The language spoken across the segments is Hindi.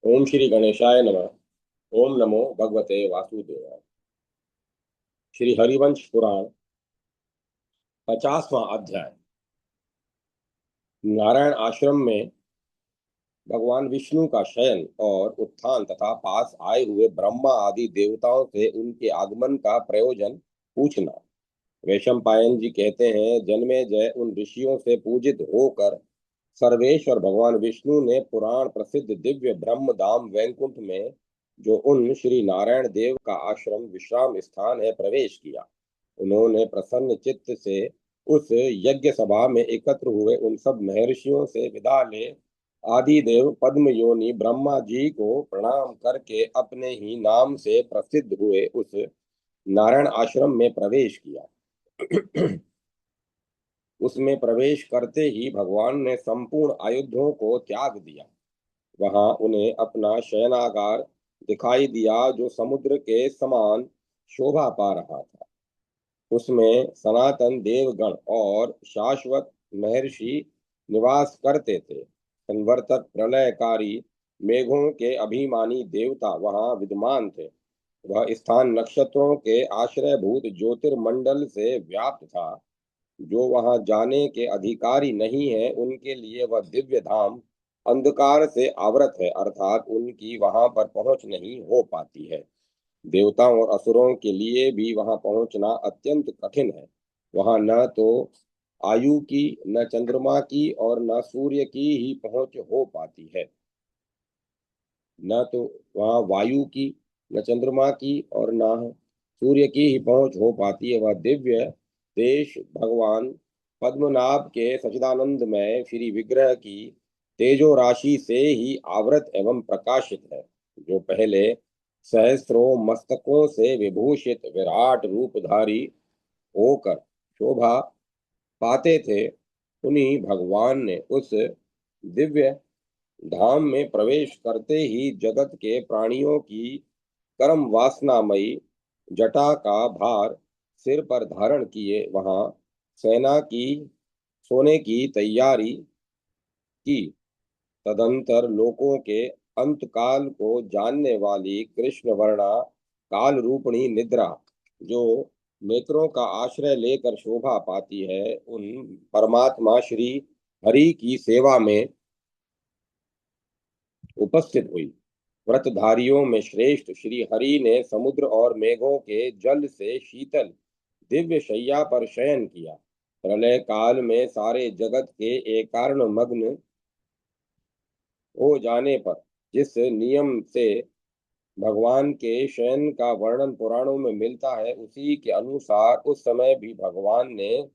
ओम श्री गणेशाय नमः। ओम नमो भगवते वासुदेवाय। श्री हरिवंश पुराण 50वां अध्याय। नारायण आश्रम में भगवान विष्णु का शयन और उत्थान तथा पास आए हुए ब्रह्मा आदि देवताओं से उनके आगमन का प्रयोजन पूछना। वैशंपायन जी कहते हैं, जन्मे जय उन ऋषियों से पूजित होकर सर्वेश्वर भगवान विष्णु ने पुराण प्रसिद्ध दिव्य ब्रह्म धाम वैकुंठ में, जो उन श्री नारायण देव का आश्रम विश्राम स्थान है, प्रवेश किया। उन्होंने प्रसन्न चित्त से उस यज्ञ सभा में एकत्र हुए उन सब महर्षियों से विदा ले आदिदेव पद्म योनि ब्रह्मा जी को प्रणाम करके अपने ही नाम से प्रसिद्ध हुए उस नारायण आश्रम में प्रवेश किया। उसमें प्रवेश करते ही भगवान ने संपूर्ण आयुधों को त्याग दिया। वहां उन्हें अपना शयनागार दिखाई दिया, जो समुद्र के समान शोभा पा रहा था। उसमें सनातन देवगण और शाश्वत महर्षि निवास करते थे। संवर्तक प्रलयकारी मेघों के अभिमानी देवता वहां विद्यमान थे। वह स्थान नक्षत्रों के आश्रयभूत ज्योतिर्मंडल से व्याप्त था। जो वहां जाने के अधिकारी नहीं है, उनके लिए वह दिव्य धाम अंधकार से आवृत है, अर्थात उनकी वहां पर पहुंच नहीं हो पाती है। देवताओं और असुरों के लिए भी वहां पहुंचना अत्यंत कठिन है। वहां न तो आयु की, न चंद्रमा की और न सूर्य की ही पहुंच हो पाती है। न तो वहां वायु की, न चंद्रमा की और न सूर्य की ही पहुंच हो पाती है। वह दिव्य देश भगवान पद्मनाभ के सच्चिदानंदमय श्री विग्रह की तेजो राशि से ही आवृत एवं प्रकाशित है। जो पहले सहस्त्रों मस्तकों से विभूषित विराट रूपधारी होकर शोभा पाते थे, उन्हीं भगवान ने उस दिव्य धाम में प्रवेश करते ही जगत के प्राणियों की कर्म वासनामयी जटा का भार सिर पर धारण किए वहां सेना की सोने की तैयारी की। तदंतर लोकों के अंतकाल को जानने वाली कृष्ण वर्णा काल रूपणी निद्रा, जो नेत्रों का आश्रय लेकर शोभा पाती है, उन परमात्मा श्री हरि की सेवा में उपस्थित हुई। व्रतधारियों में श्रेष्ठ श्री हरि ने समुद्र और मेघों के जल से शीतल दिव्य शैया पर शयन किया। प्रलय काल में सारे जगत के एकार्ण मग्न हो जाने पर जिस नियम से भगवान के शयन का वर्णन पुराणों में मिलता है, उसी के अनुसार उस समय भी भगवान ने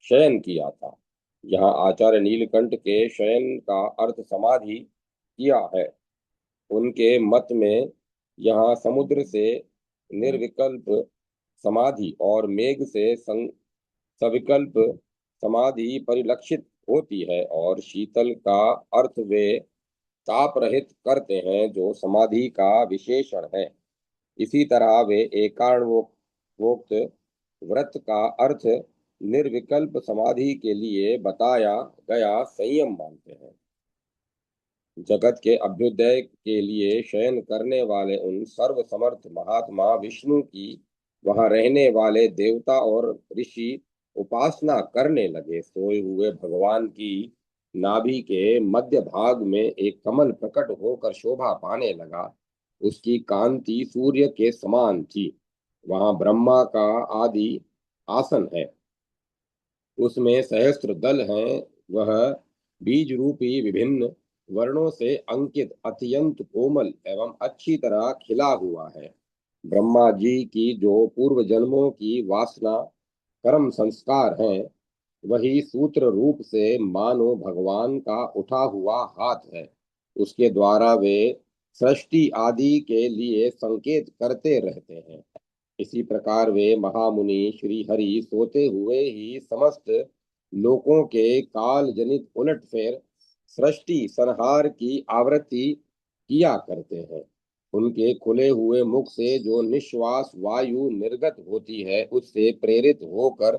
शयन किया था। यहाँ आचार्य नीलकंठ के शयन का अर्थ समाधि किया है। उनके मत में यहाँ समुद्र से निर्विकल्प समाधि और मेघ से सविकल्प समाधि परिलक्षित होती है, और शीतल का अर्थ वे ताप रहित करते हैं, जो समाधि का विशेषण है। इसी तरह वे एकाणवोक्त व्रत का अर्थ निर्विकल्प समाधि के लिए बताया गया संयम मानते हैं। जगत के अभ्युदय के लिए शयन करने वाले उन सर्व समर्थ महात्मा विष्णु की वहां रहने वाले देवता और ऋषि उपासना करने लगे। सोए हुए भगवान की नाभि के मध्य भाग में एक कमल प्रकट होकर शोभा पाने लगा। उसकी कांति सूर्य के समान थी। वहां ब्रह्मा का आदि आसन है। उसमें सहस्त्र दल हैं। वह बीज रूपी विभिन्न वर्णों से अंकित अत्यंत कोमल एवं अच्छी तरह खिला हुआ है। ब्रह्मा जी की जो पूर्व जन्मों की वासना कर्म संस्कार हैं, वही सूत्र रूप से मानो भगवान का उठा हुआ हाथ है। उसके द्वारा वे सृष्टि आदि के लिए संकेत करते रहते हैं। इसी प्रकार वे महामुनि श्री हरि सोते हुए ही समस्त लोकों के काल जनित उलटफेर सृष्टि संहार की आवृत्ति किया करते हैं। उनके खुले हुए मुख से जो निश्वास वायु निर्गत होती है, उससे प्रेरित होकर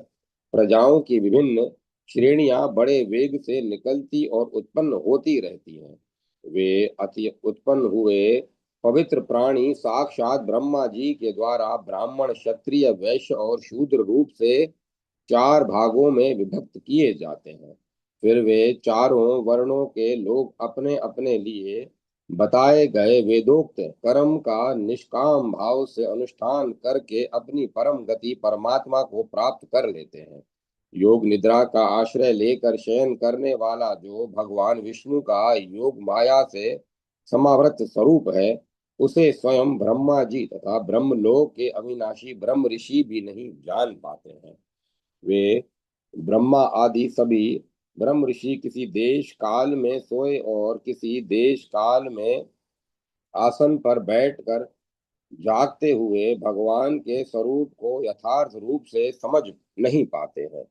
प्रजाओं की विभिन्न श्रेणियां बड़े वेग से निकलती और उत्पन्न होती रहती हैं। वे अति उत्पन्न हुए पवित्र प्राणी साक्षात ब्रह्मा जी के द्वारा ब्राह्मण, क्षत्रिय, वैश्य और शूद्र रूप से चार भागों में विभक्त किए जाते हैं। फिर वे चारों वर्णों के लोग अपने अपने लिए बताए गए वेदोक्त कर्म का निष्काम भाव से अनुष्ठान करके अपनी परम गति परमात्मा को प्राप्त कर लेते हैं। योग निद्रा का आश्रय लेकर शयन करने वाला जो भगवान विष्णु का योग माया से समावृत स्वरूप है, उसे स्वयं ब्रह्मा जी तथा ब्रह्मलोक के अविनाशी ब्रह्म ऋषि भी नहीं जान पाते हैं। वे ब्रह्मा आदि सभी ब्रह्म ऋषि किसी देश काल में सोए और किसी देश काल में आसन पर बैठकर जागते हुए भगवान के स्वरूप को यथार्थ रूप से समझ नहीं पाते हैं।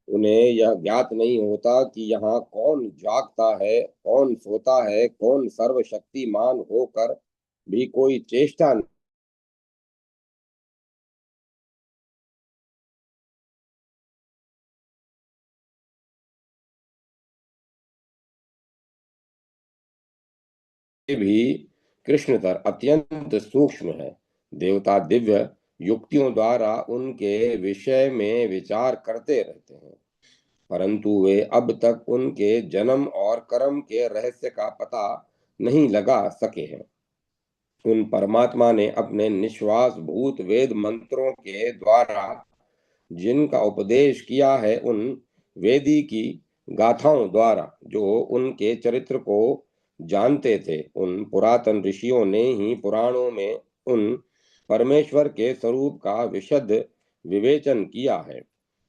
उन्हें यह ज्ञात नहीं होता कि यहाँ कौन जागता है, कौन सोता है, कौन सर्वशक्तिमान होकर भी कोई चेष्टा भी कृष्णतर अत्यंत सूक्ष्म है। देवता दिव्य युक्तियों द्वारा उनके विषय में विचार करते रहते हैं, परंतु वे अब तक उनके जन्म और कर्म के रहस्य का पता नहीं लगा सके हैं। उन परमात्मा ने अपने निश्वास भूत वेद मंत्रों के द्वारा जिनका उपदेश किया है, उन वेदी की गाथाओं द्वारा जो उनके चरित्र को जानते थे, उन पुरातन ऋषियों ने ही पुराणों में उन परमेश्वर के स्वरूप का विशद विवेचन किया है।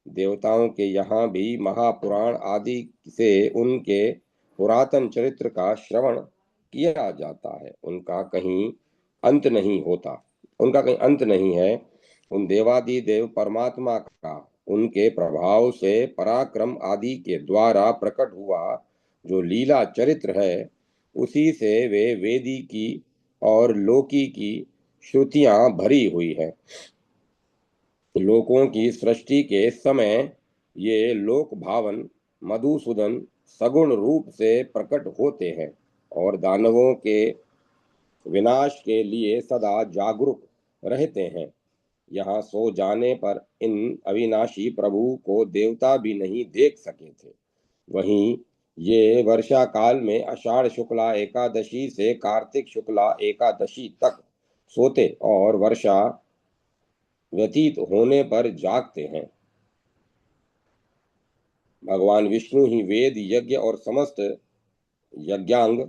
देवताओं के यहाँ भी महापुराण आदि से उनके पुरातन चरित्र का श्रवण किया जाता है। उनका कहीं अंत नहीं है। उन देवादिदेव परमात्मा का उनके प्रभाव से पराक्रम आदि के द्वारा प्रकट हुआ जो लीला चरित्र है, उसी से वे वेदी की और लोकी की श्रुतियां भरी हुई है। लोकों की सृष्टि के समय ये लोक भावन मधुसूदन सगुण रूप से प्रकट होते हैं और दानवों के विनाश के लिए सदा जागरूक रहते हैं। यहाँ सो जाने पर इन अविनाशी प्रभु को देवता भी नहीं देख सके थे। वहीं ये वर्षा काल में आषाढ़ शुक्ला एकादशी से कार्तिक शुक्ला एकादशी तक सोते और वर्षा व्यतीत होने पर जागते हैं। भगवान विष्णु ही वेद, यज्ञ और समस्त यज्ञांग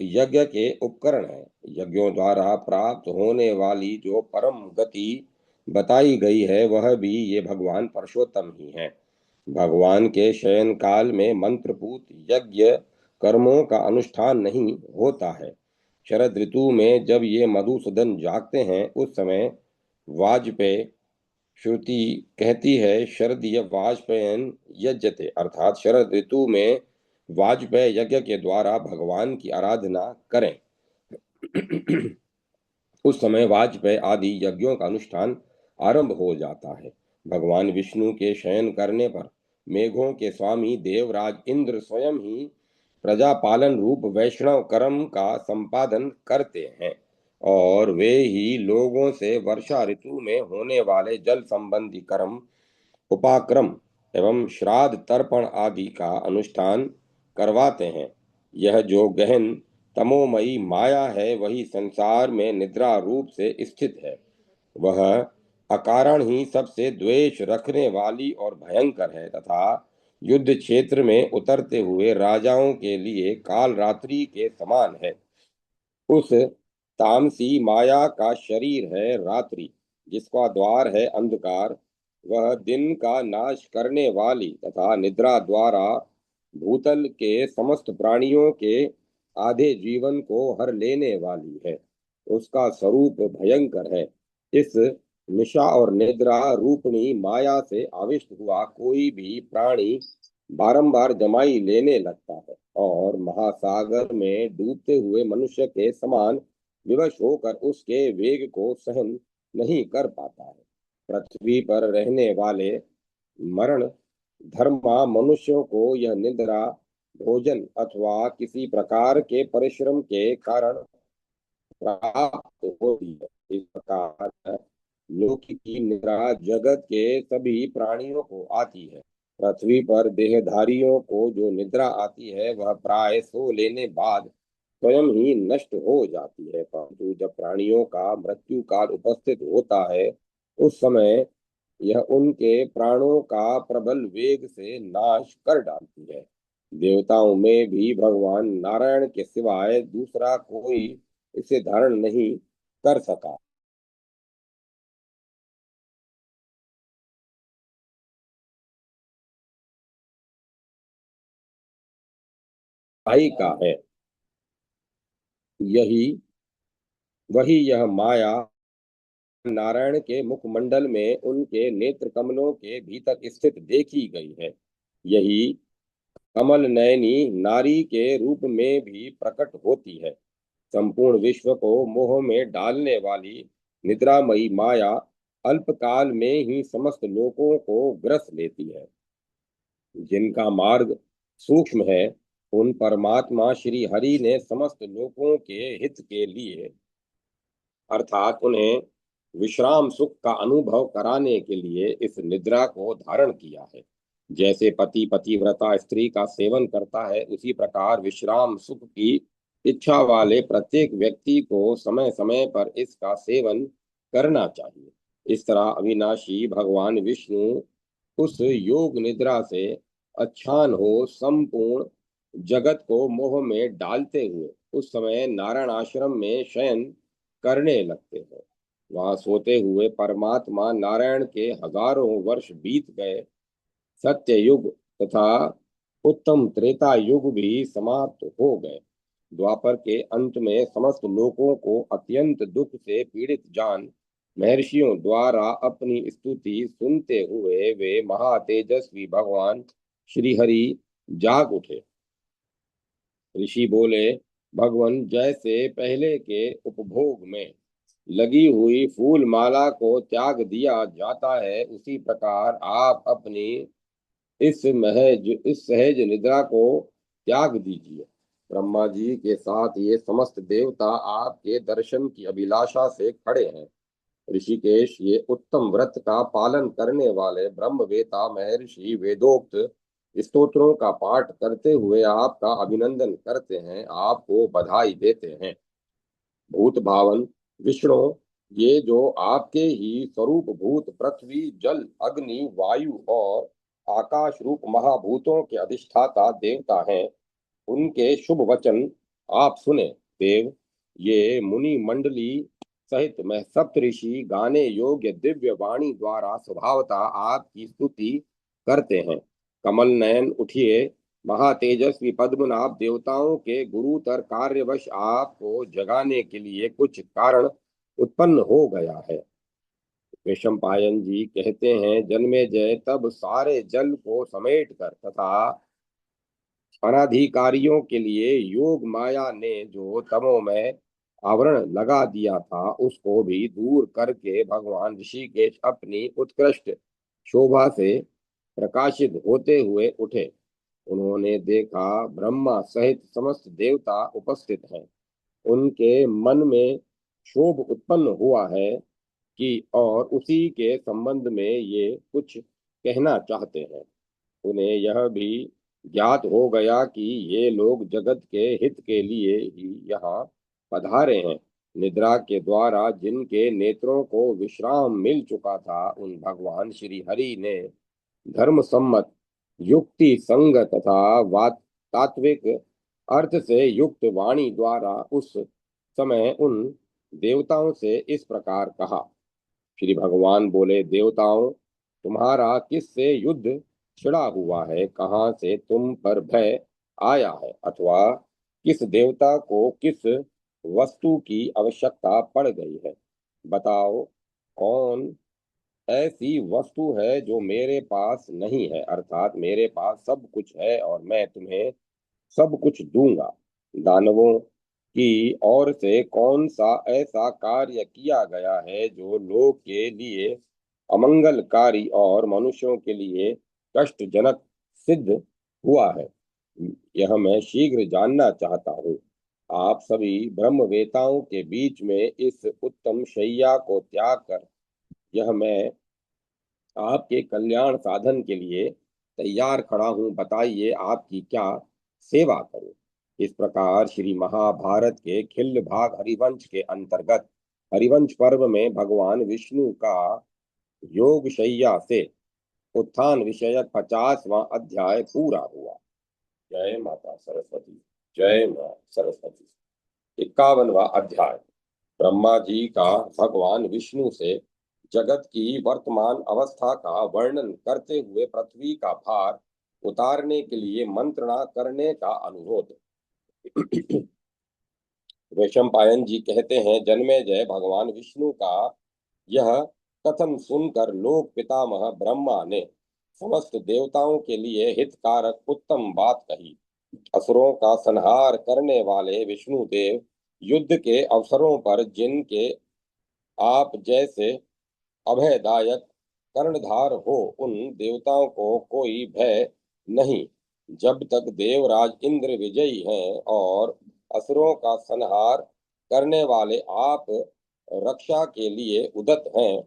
यज्ञ के उपकरण है। यज्ञों द्वारा प्राप्त होने वाली जो परम गति बताई गई है, वह भी ये भगवान परशोत्तम ही है। भगवान के शयन काल में मंत्रपूत यज्ञ कर्मों का अनुष्ठान नहीं होता है। शरद ऋतु में जब ये मधुसूदन जागते हैं, उस समय वाजपेय श्रुति कहती है शरदीय वाजपेयन यज्ञते, अर्थात शरद ऋतु में वाजपेय यज्ञ के द्वारा भगवान की आराधना करें। उस समय वाजपेय आदि यज्ञों का अनुष्ठान आरंभ हो जाता है। भगवान विष्णु के शयन करने पर मेघों के स्वामी देवराज इंद्र स्वयं ही प्रजा पालन रूप वैष्णव कर्म का संपादन करते हैं और वे ही लोगों से वर्षा ऋतु में होने वाले जल संबंधी कर्म, उपाक्रम एवं श्राद्ध तर्पण आदि का अनुष्ठान करवाते हैं। यह जो गहन तमोमयी माया है, वही संसार में निद्रा रूप से स्थित है। वह अकारण ही सबसे द्वेष रखने वाली और भयंकर है तथा युद्ध क्षेत्र में उतरते हुए राजाओं के लिए काल रात्रि के समान है। उस तामसी माया का शरीर है रात्रि, जिसका द्वार है अंधकार। वह दिन का नाश करने वाली तथा निद्रा द्वारा भूतल के समस्त प्राणियों के आधे जीवन को हर लेने वाली है। उसका स्वरूप भयंकर है। इस निशा और निद्रा रूपणी माया से आविष्ट हुआ कोई भी प्राणी बारंबार जमाई लेने लगता है और महासागर में डूबते हुए मनुष्य के समान विवश होकर उसके वेग को सहन नहीं कर पाता है। पृथ्वी पर रहने वाले मरण धर्मा मनुष्यों को यह निद्रा भोजन अथवा किसी प्रकार के परिश्रम के कारण प्राप्त होती है। इस प्रकार लोक की निद्रा जगत के सभी प्राणियों को आती है। पृथ्वी पर देहधारियों को जो निद्रा आती है वह प्राय सो लेने बाद स्वयं ही नष्ट हो जाती है, परंतु जब प्राणियों का मृत्यु काल उपस्थित होता है उस समय यह उनके प्राणों का प्रबल वेग से नाश कर डालती है। देवताओं में भी भगवान नारायण के सिवाय दूसरा कोई इसे धारण नहीं कर सका। भाई का है यही वही यह माया नारायण के मुखमंडल में उनके नेत्र कमलों के भीतर स्थित देखी गई है। यही कमल नयनी नारी के रूप में भी प्रकट होती है। संपूर्ण विश्व को मोह में डालने वाली निद्रामयी माया अल्पकाल में ही समस्त लोकों को ग्रस लेती है। जिनका मार्ग सूक्ष्म है उन परमात्मा श्री हरि ने समस्त लोकों के हित के लिए अर्थात उन्हें विश्राम सुख का अनुभव कराने के लिए इस निद्रा को धारण किया है। जैसे पति पतिव्रता स्त्री का सेवन करता है उसी प्रकार विश्राम सुख की इच्छा वाले प्रत्येक व्यक्ति को समय समय पर इसका सेवन करना चाहिए। इस तरह अविनाशी भगवान विष्णु उस योग निद्रा से अच्छान हो संपूर्ण जगत को मोह में डालते हुए उस समय नारायण आश्रम में शयन करने लगते हैं। वहां सोते हुए परमात्मा नारायण के हजारों वर्ष बीत गए। सत्य युग तथा उत्तम त्रेता युग भी समाप्त हो गए। द्वापर के अंत में समस्त लोगों को अत्यंत दुख से पीड़ित जान महर्षियों द्वारा अपनी स्तुति सुनते हुए वे महातेजस्वी भगवान श्रीहरि जाग उठे। ऋषि बोले, भगवान जैसे पहले के उपभोग में लगी हुई फूल माला को त्याग दिया जाता है उसी प्रकार आप अपनी इस सहज निद्रा को त्याग दीजिए। ब्रह्मा जी के साथ ये समस्त देवता आपके दर्शन की अभिलाषा से खड़े हैं। ऋषिकेश ये उत्तम व्रत का पालन करने वाले ब्रह्मवेता महर्षि वेदोक्त स्तोत्रों का पाठ करते हुए आपका अभिनंदन करते हैं, आपको बधाई देते हैं। भूत भावन विष्णु, ये जो आपके ही स्वरूप भूत पृथ्वी जल अग्नि वायु और आकाश रूप महाभूतों के अधिष्ठाता देवता हैं, उनके शुभ वचन आप सुने। देव, ये मुनि मंडली सहित मैं सप्तऋषि गाने योग्य दिव्य वाणी द्वारा स्वभावतः आपकी स्तुति करते हैं। कमल नयन उठिए, महातेजस्वी पद्मनाभ, देवताओं के गुरुतर कार्यवश आपको जगाने के लिए कुछ कारण उत्पन्न हो गया है। वैशंपायन जी कहते हैं, जन्मे जय तब सारे जल को समेट कर तथा अनाधिकारियों के लिए योग माया ने जो तमो में आवरण लगा दिया था उसको भी दूर करके भगवान ऋषिकेश अपनी उत्कृष्ट शोभा से प्रकाशित होते हुए उठे। उन्होंने देखा ब्रह्मा सहित समस्त देवता उपस्थित हैं। उनके मन में क्षोभ उत्पन्न हुआ है कि और उसी के संबंध में ये कुछ कहना चाहते हैं। उन्हें यह भी ज्ञात हो गया कि ये लोग जगत के हित के लिए ही यहाँ पधारे हैं। निद्रा के द्वारा जिनके नेत्रों को विश्राम मिल चुका था उन भगवान श्री हरि ने धर्म सम्मत युक्ति संग तथा तात्विक अर्थ से युक्त वाणी द्वारा उस समय उन देवताओं से इस प्रकार कहा। श्री भगवान बोले, देवताओं, तुम्हारा किससे युद्ध छिड़ा हुआ है? कहाँ से तुम पर भय आया है? अथवा किस देवता को किस वस्तु की आवश्यकता पड़ गई है? बताओ, कौन ऐसी वस्तु है जो मेरे पास नहीं है? अर्थात मेरे पास सब कुछ है और मैं तुम्हें सब कुछ दूंगा। दानवों की ओर से कौन सा ऐसा कार्य किया गया है जो लोक के लिए अमंगलकारी और मनुष्यों के लिए कष्टजनक सिद्ध हुआ है? यह मैं शीघ्र जानना चाहता हूँ। आप सभी ब्रह्मवेताओं के बीच में इस उत्तम शैया को त्याग कर यह मैं आपके कल्याण साधन के लिए तैयार खड़ा हूँ। बताइए आपकी क्या सेवा करूं। इस प्रकार श्री महाभारत के खिल्ल भाग हरिवंश के अंतर्गत हरिवंश पर्व में भगवान विष्णु का योग शैया से उत्थान विषयक 50वां अध्याय पूरा हुआ। जय माता सरस्वती। जय मां सरस्वती। 51वां अध्याय। ब्रह्मा जी का भगवान विष्णु से जगत की वर्तमान अवस्था का वर्णन करते हुए पृथ्वी का भार उतारने के लिए मंत्रणा करने का अनुरोध। वैशंपायन जी कहते हैं, जन्मेजय भगवान विष्णु का यह कथन सुनकर लोक पितामह ब्रह्मा ने समस्त देवताओं के लिए हितकारक उत्तम बात कही। असुरों का संहार करने वाले विष्णु देव युद्ध के अवसरों पर जिनके आप जैसे अभयदायक कर्णधार हो, उन देवताओं को कोई भय नहीं। जब तक देवराज इंद्र विजयी हैं और असुरों का संहार करने वाले आप रक्षा के लिए उदत हैं,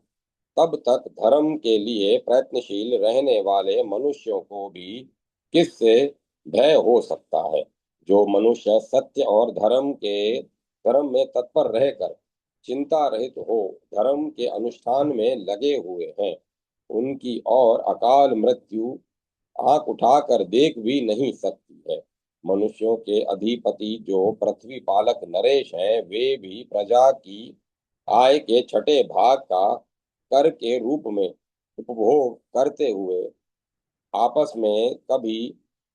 तब तक धर्म के लिए प्रयत्नशील रहने वाले मनुष्यों को भी किससे भय हो सकता है। जो मनुष्य सत्य और धर्म में तत्पर रहकर चिंता रहित हो धर्म के अनुष्ठान में लगे हुए हैं, उनकी और अकाल मृत्यु आंख उठाकर देख भी नहीं सकती है। मनुष्यों के अधिपति जो पृथ्वी पालक नरेश हैं, वे भी प्रजा की आय के छठे भाग का कर के रूप में उपभोग करते हुए आपस में कभी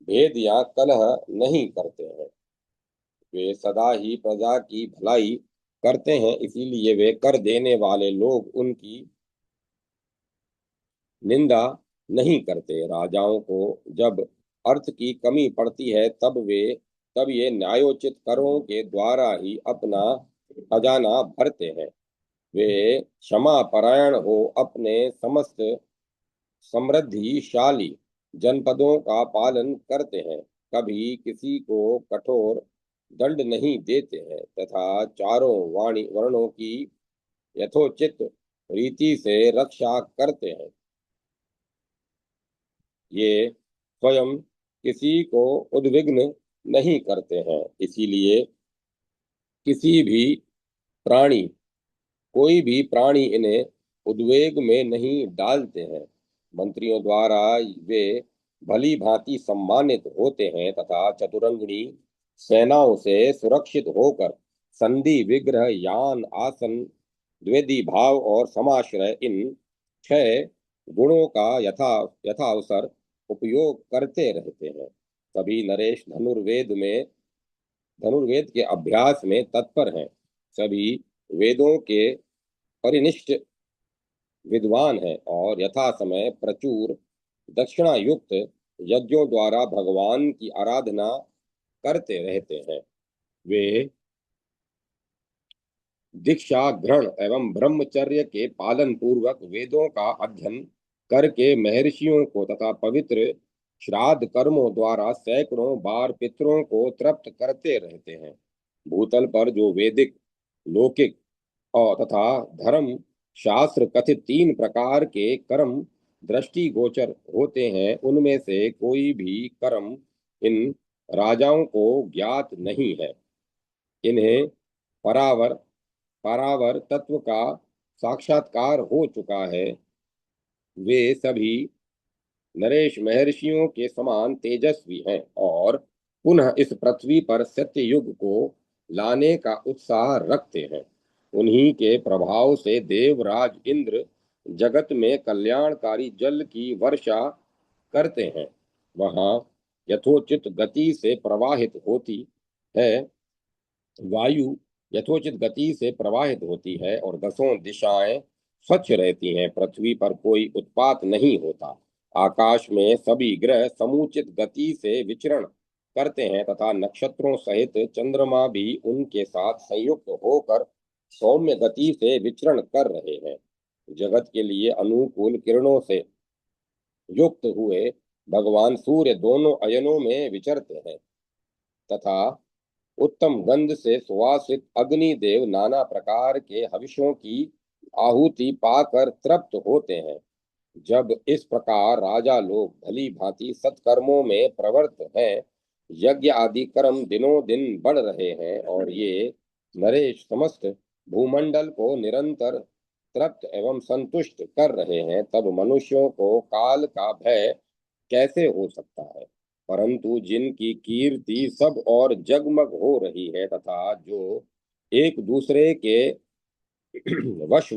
भेद या कलह नहीं करते हैं। वे सदा ही प्रजा की भलाई करते हैं, इसीलिए वे कर देने वाले लोग उनकी निंदा नहीं करते। राजाओं को जब अर्थ की कमी पड़ती है तब ये न्यायोचित करों के द्वारा ही अपना खजाना भरते हैं। वे क्षमा परायण हो अपने समस्त समृद्धिशाली जनपदों का पालन करते हैं, कभी किसी को कठोर दंड नहीं देते हैं तथा चारों वाणी वर्णों की यथोचित रीति से रक्षा करते हैं। ये स्वयं किसी को उद्विग्न नहीं करते हैं, इसीलिए किसी भी प्राणी कोई भी प्राणी इन्हें उद्वेग में नहीं डालते हैं। मंत्रियों द्वारा वे भली भांति सम्मानित होते हैं तथा चतुरंगणी सेनाओं से सुरक्षित होकर संधि विग्रह यान आसन द्विधि भाव और समाश्रय इन 6 गुणों का यथावसर उपयोग करते रहते हैं। सभी नरेश धनुर्वेद के अभ्यास में तत्पर हैं। सभी वेदों के परिनिष्ठ विद्वान है और यथा समय प्रचुर दक्षिणा युक्त यज्ञों द्वारा भगवान की आराधना करते रहते हैं। वे दीक्षा ग्रहण एवं ब्रह्मचर्य के पालन पूर्वक वेदों का अध्ययन करके महर्षियों को तथा पवित्र श्राद्ध कर्मों द्वारा सैकड़ों बार पितरों को तृप्त करते रहते हैं। भूतल पर जो वैदिक लौकिक और तथा धर्म शास्त्र कथित 3 प्रकार के कर्म दृष्टिगोचर होते हैं, उनमें से कोई भी कर्म इन राजाओं को ज्ञात नहीं है। इन्हें परावर परावर तत्व का साक्षात्कार हो चुका है। वे सभी नरेश महर्षियों के समान तेजस्वी हैं और पुनः इस पृथ्वी पर सत्य युग को लाने का उत्साह रखते हैं। उन्हीं के प्रभाव से देवराज इंद्र जगत में कल्याणकारी जल की वर्षा करते हैं। वहां यथोचित गति से प्रवाहित होती है वायु यथोचित गति से प्रवाहित होती है और 10 दिशाएं स्वच्छ रहती हैं। पृथ्वी पर कोई उत्पात नहीं होता। आकाश में सभी ग्रह समुचित गति से विचरण करते हैं तथा नक्षत्रों सहित चंद्रमा भी उनके साथ संयुक्त होकर सौम्य गति से विचरण कर रहे हैं। जगत के लिए अनुकूल किरणों से युक्त हुए भगवान सूर्य दोनों अयनों में विचरते हैं तथा उत्तम गंध से सुवासित अग्निदेव नाना प्रकार के हविषों की आहुति पाकर तृप्त होते हैं। जब इस प्रकार राजा लोग भली भांति सत्कर्मों में प्रवृत्त हैं, यज्ञ आदि कर्म दिनों दिन बढ़ रहे हैं और ये नरेश समस्त भूमंडल को निरंतर तृप्त एवं संतुष्ट कर रहे हैं, तब मनुष्यों को काल का भय कैसे हो सकता है। परंतु जिनकी कीर्ति सब और जगमग हो रही है तथा जो एक दूसरे के वश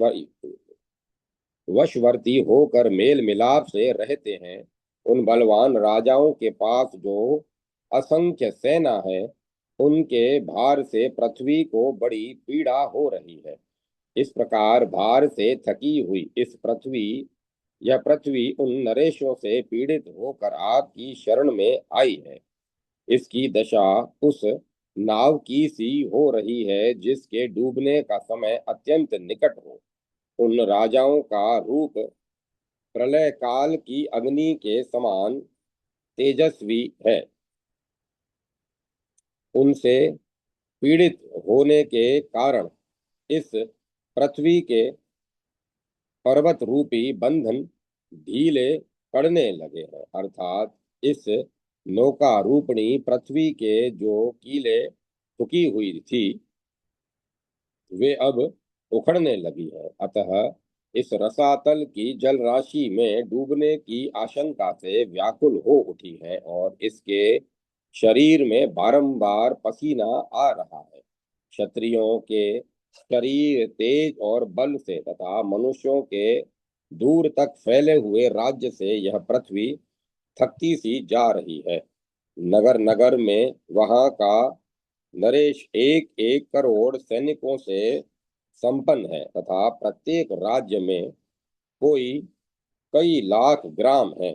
वशवर्ती होकर मेल मिलाप से रहते हैं, उन बलवान राजाओं के पास जो असंख्य सेना है, उनके भार से पृथ्वी को बड़ी पीड़ा हो रही है। इस प्रकार भार से थकी हुई इस पृथ्वी यह पृथ्वी उन नरेशों से पीड़ित होकर आपकी शरण में आई है। इसकी दशा उस नाव की सी हो रही है जिसके डूबने का समय अत्यंत निकट हो। उन राजाओं का रूप प्रलय काल की अग्नि के समान तेजस्वी है। उनसे पीड़ित होने के कारण इस पृथ्वी के पर्वत रूपी बंधन ढीले पड़ने लगे हैं, अर्थात इस नौका रूपणी पृथ्वी के जो कीले झुकी हुई थी वे अब उखड़ने लगी है। अतः इस रसातल की जल राशि में डूबने की आशंका से व्याकुल हो उठी है और इसके शरीर में बारंबार पसीना आ रहा है। क्षत्रियों के शरीर तेज और बल से तथा मनुष्यों के दूर तक फैले हुए राज्य से यह पृथ्वी थकती सी जा रही है। नगर नगर में वहां का नरेश एक एक करोड़ सैनिकों से संपन्न है तथा प्रत्येक राज्य में कोई कई लाख ग्राम है।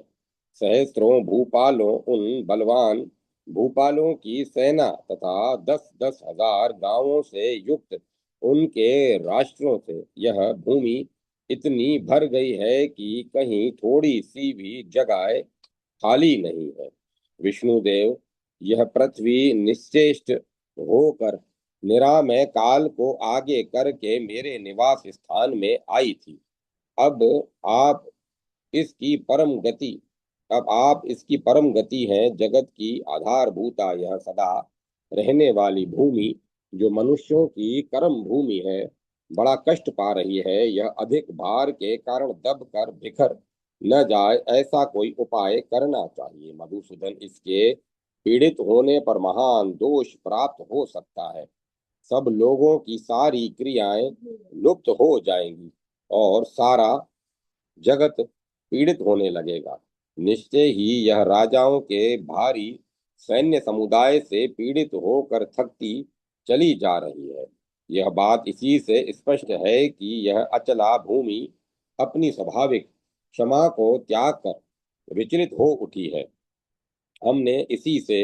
सहस्त्रों भूपालों उन बलवान भूपालों की सेना तथा 10-10 हजार गांवों से युक्त उनके राष्ट्रों से यह भूमि इतनी भर गई है कि कहीं थोड़ी सी भी जगह खाली नहीं है। विष्णुदेव, यह पृथ्वी निश्चेष्ट होकर निरामय काल को आगे करके मेरे निवास स्थान में आई थी। अब आप इसकी परम गति अब आप इसकी परम गति हैं। जगत की आधारभूता यह सदा रहने वाली भूमि जो मनुष्यों की कर्म भूमि है, बड़ा कष्ट पा रही है। यह अधिक भार के कारण दब कर बिखर न जाए, ऐसा कोई उपाय करना चाहिए। मधुसूदन, इसके पीड़ित होने पर महान दोष प्राप्त हो सकता है। सब लोगों की सारी क्रियाएं लुप्त हो जाएंगी और सारा जगत पीड़ित होने लगेगा। निश्चय ही यह राजाओं के भारी सैन्य समुदाय से पीड़ित होकर थकती चली जा रही है। यह बात इसी से स्पष्ट है कि यह अचला भूमि अपनी स्वाभाविक क्षमा को त्याग कर विचलित हो उठी है। हमने इसी से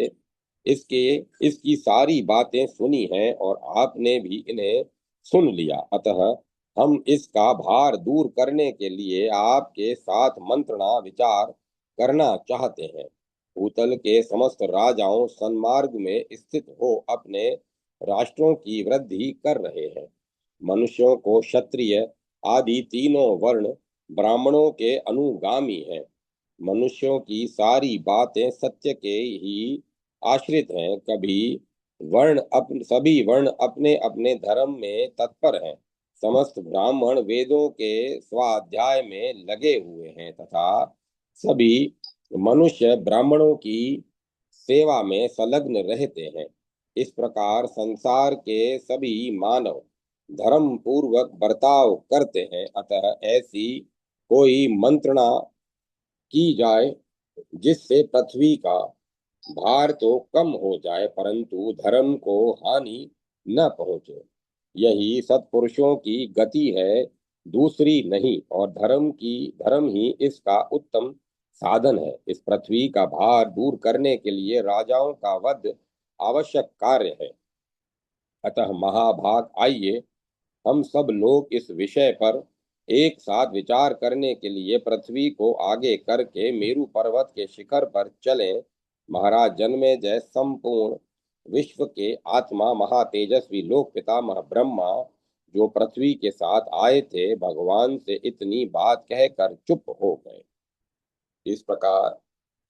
इसके इसकी सारी बातें सुनी हैं और आपने भी इन्हें सुन लिया। अतः हम इसका भार दूर करने के लिए आपके साथ मंत्रणा विचार करना चाहते हैं। भूतल के समस्त राजाओं सन्मार्ग में स्थित हो अपने राष्ट्रों की वृद्धि कर रहे हैं। मनुष्यों को क्षत्रिय आदि तीनों वर्ण ब्राह्मणों के अनुगामी हैं। मनुष्यों की सारी बातें सत्य के ही आश्रित हैं। सभी वर्ण अपने अपने धर्म में तत्पर हैं। समस्त ब्राह्मण वेदों के स्वाध्याय में लगे हुए हैं तथा सभी मनुष्य ब्राह्मणों की सेवा में संलग्न रहते हैं। इस प्रकार संसार के सभी मानव धर्म पूर्वक बर्ताव करते हैं। अतः ऐसी कोई मंत्रणा की जाए जिससे पृथ्वी का भार तो कम हो जाए परंतु धर्म को हानि न पहुंचे। यही सत्पुरुषों की गति है, दूसरी नहीं, और धर्म ही इसका उत्तम साधन है। इस पृथ्वी का भार दूर करने के लिए राजाओं का वध आवश्यक कार्य है। अतः महाभाग, आइए हम सब लोग इस विषय पर एक साथ विचार करने के लिए पृथ्वी को आगे करके मेरु पर्वत के शिखर पर चले। महाराज जन्मेजय संपूर्ण विश्व के आत्मा महातेजस्वी लोक पितामह ब्रह्मा जो पृथ्वी के साथ आए थे, भगवान से इतनी बात कहकर चुप हो गए। इस प्रकार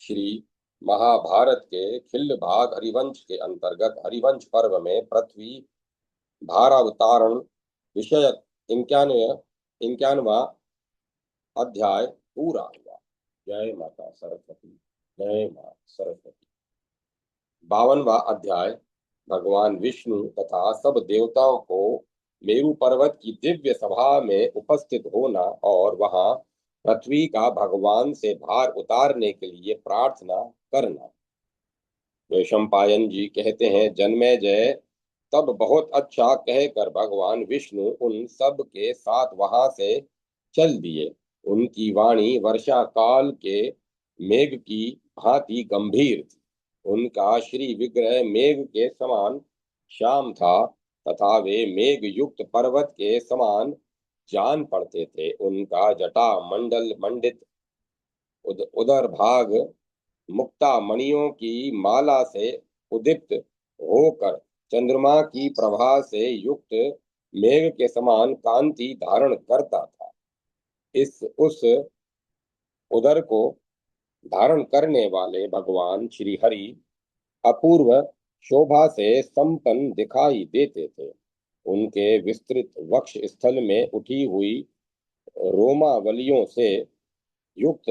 श्री महाभारत के खिल्ल भाग हरिवंश के अंतर्गत हरिवंश पर्व में पृथ्वी भारावतारण विषयक 51वां अध्याय पूरा हुआ। जय माता सरस्वती। जय माता सरस्वती। 52वां अध्याय भगवान विष्णु तथा सब देवताओं को मेरु पर्वत की दिव्य सभा में उपस्थित होना और वहां पृथ्वी का भगवान से भार उतारने के लिए प्रार्थना करना। वैशंपायन जी कहते हैं, जन्मेजय तब बहुत अच्छा कहकर भगवान विष्णु उन सब के साथ वहां से चल दिए। उनकी वाणी वर्षा काल के मेघ की भांति गंभीर थी। उनका श्री विग्रह मेघ के समान श्याम था तथा वे मेघ युक्त पर्वत के समान जान पड़ते थे। उनका जटा मंडल मंडित उदर भाग मुक्ता मणियों की माला से उदीप्त होकर चंद्रमा की प्रभा से युक्त मेघ के समान कांति धारण करता था। इस उस उदर को धारण करने वाले भगवान श्री हरि अपूर्व शोभा से संपन्न दिखाई देते थे। उनके विस्तृत वक्ष स्थल में उठी हुई रोमावलियों से युक्त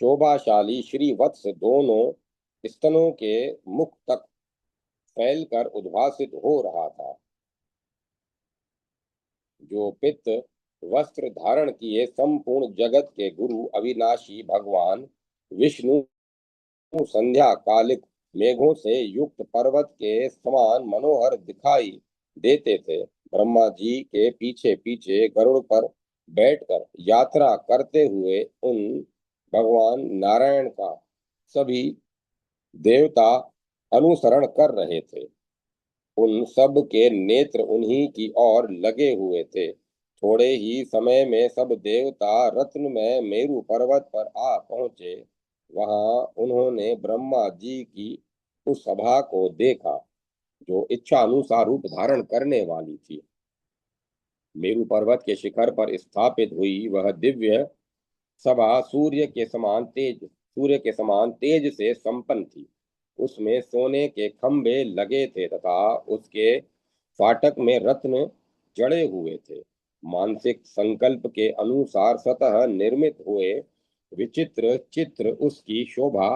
शोभाशाली श्री वत्स दोनों स्तनों के मुख तक फैलकर उद्भासित हो रहा था। जो पित्त वस्त्र धारण किए संपूर्ण जगत के गुरु अविनाशी भगवान विष्णु संध्या कालिक मेघों से युक्त पर्वत के समान मनोहर दिखाई देते थे। ब्रह्मा जी के पीछे पीछे गरुड़ पर बैठकर यात्रा करते हुए उन भगवान नारायण का सभी देवता अनुसरण कर रहे थे। उन सब के नेत्र उन्हीं की ओर लगे हुए थे। थोड़े ही समय में सब देवता रत्न में मेरु पर्वत पर आ पहुंचे। वहां उन्होंने ब्रह्मा जी की उस सभा को देखा जो इच्छा अनुसार रूप धारण करने वाली थी। मेरु पर्वत के शिखर पर स्थापित हुई वह दिव्य सभा सूर्य के समान तेज से संपन्न थी। उसमें सोने के खंभे लगे थे तथा उसके फाटक में रत्न जड़े हुए थे। मानसिक संकल्प के अनुसार स्वतः निर्मित हुए विचित्र चित्र उसकी शोभा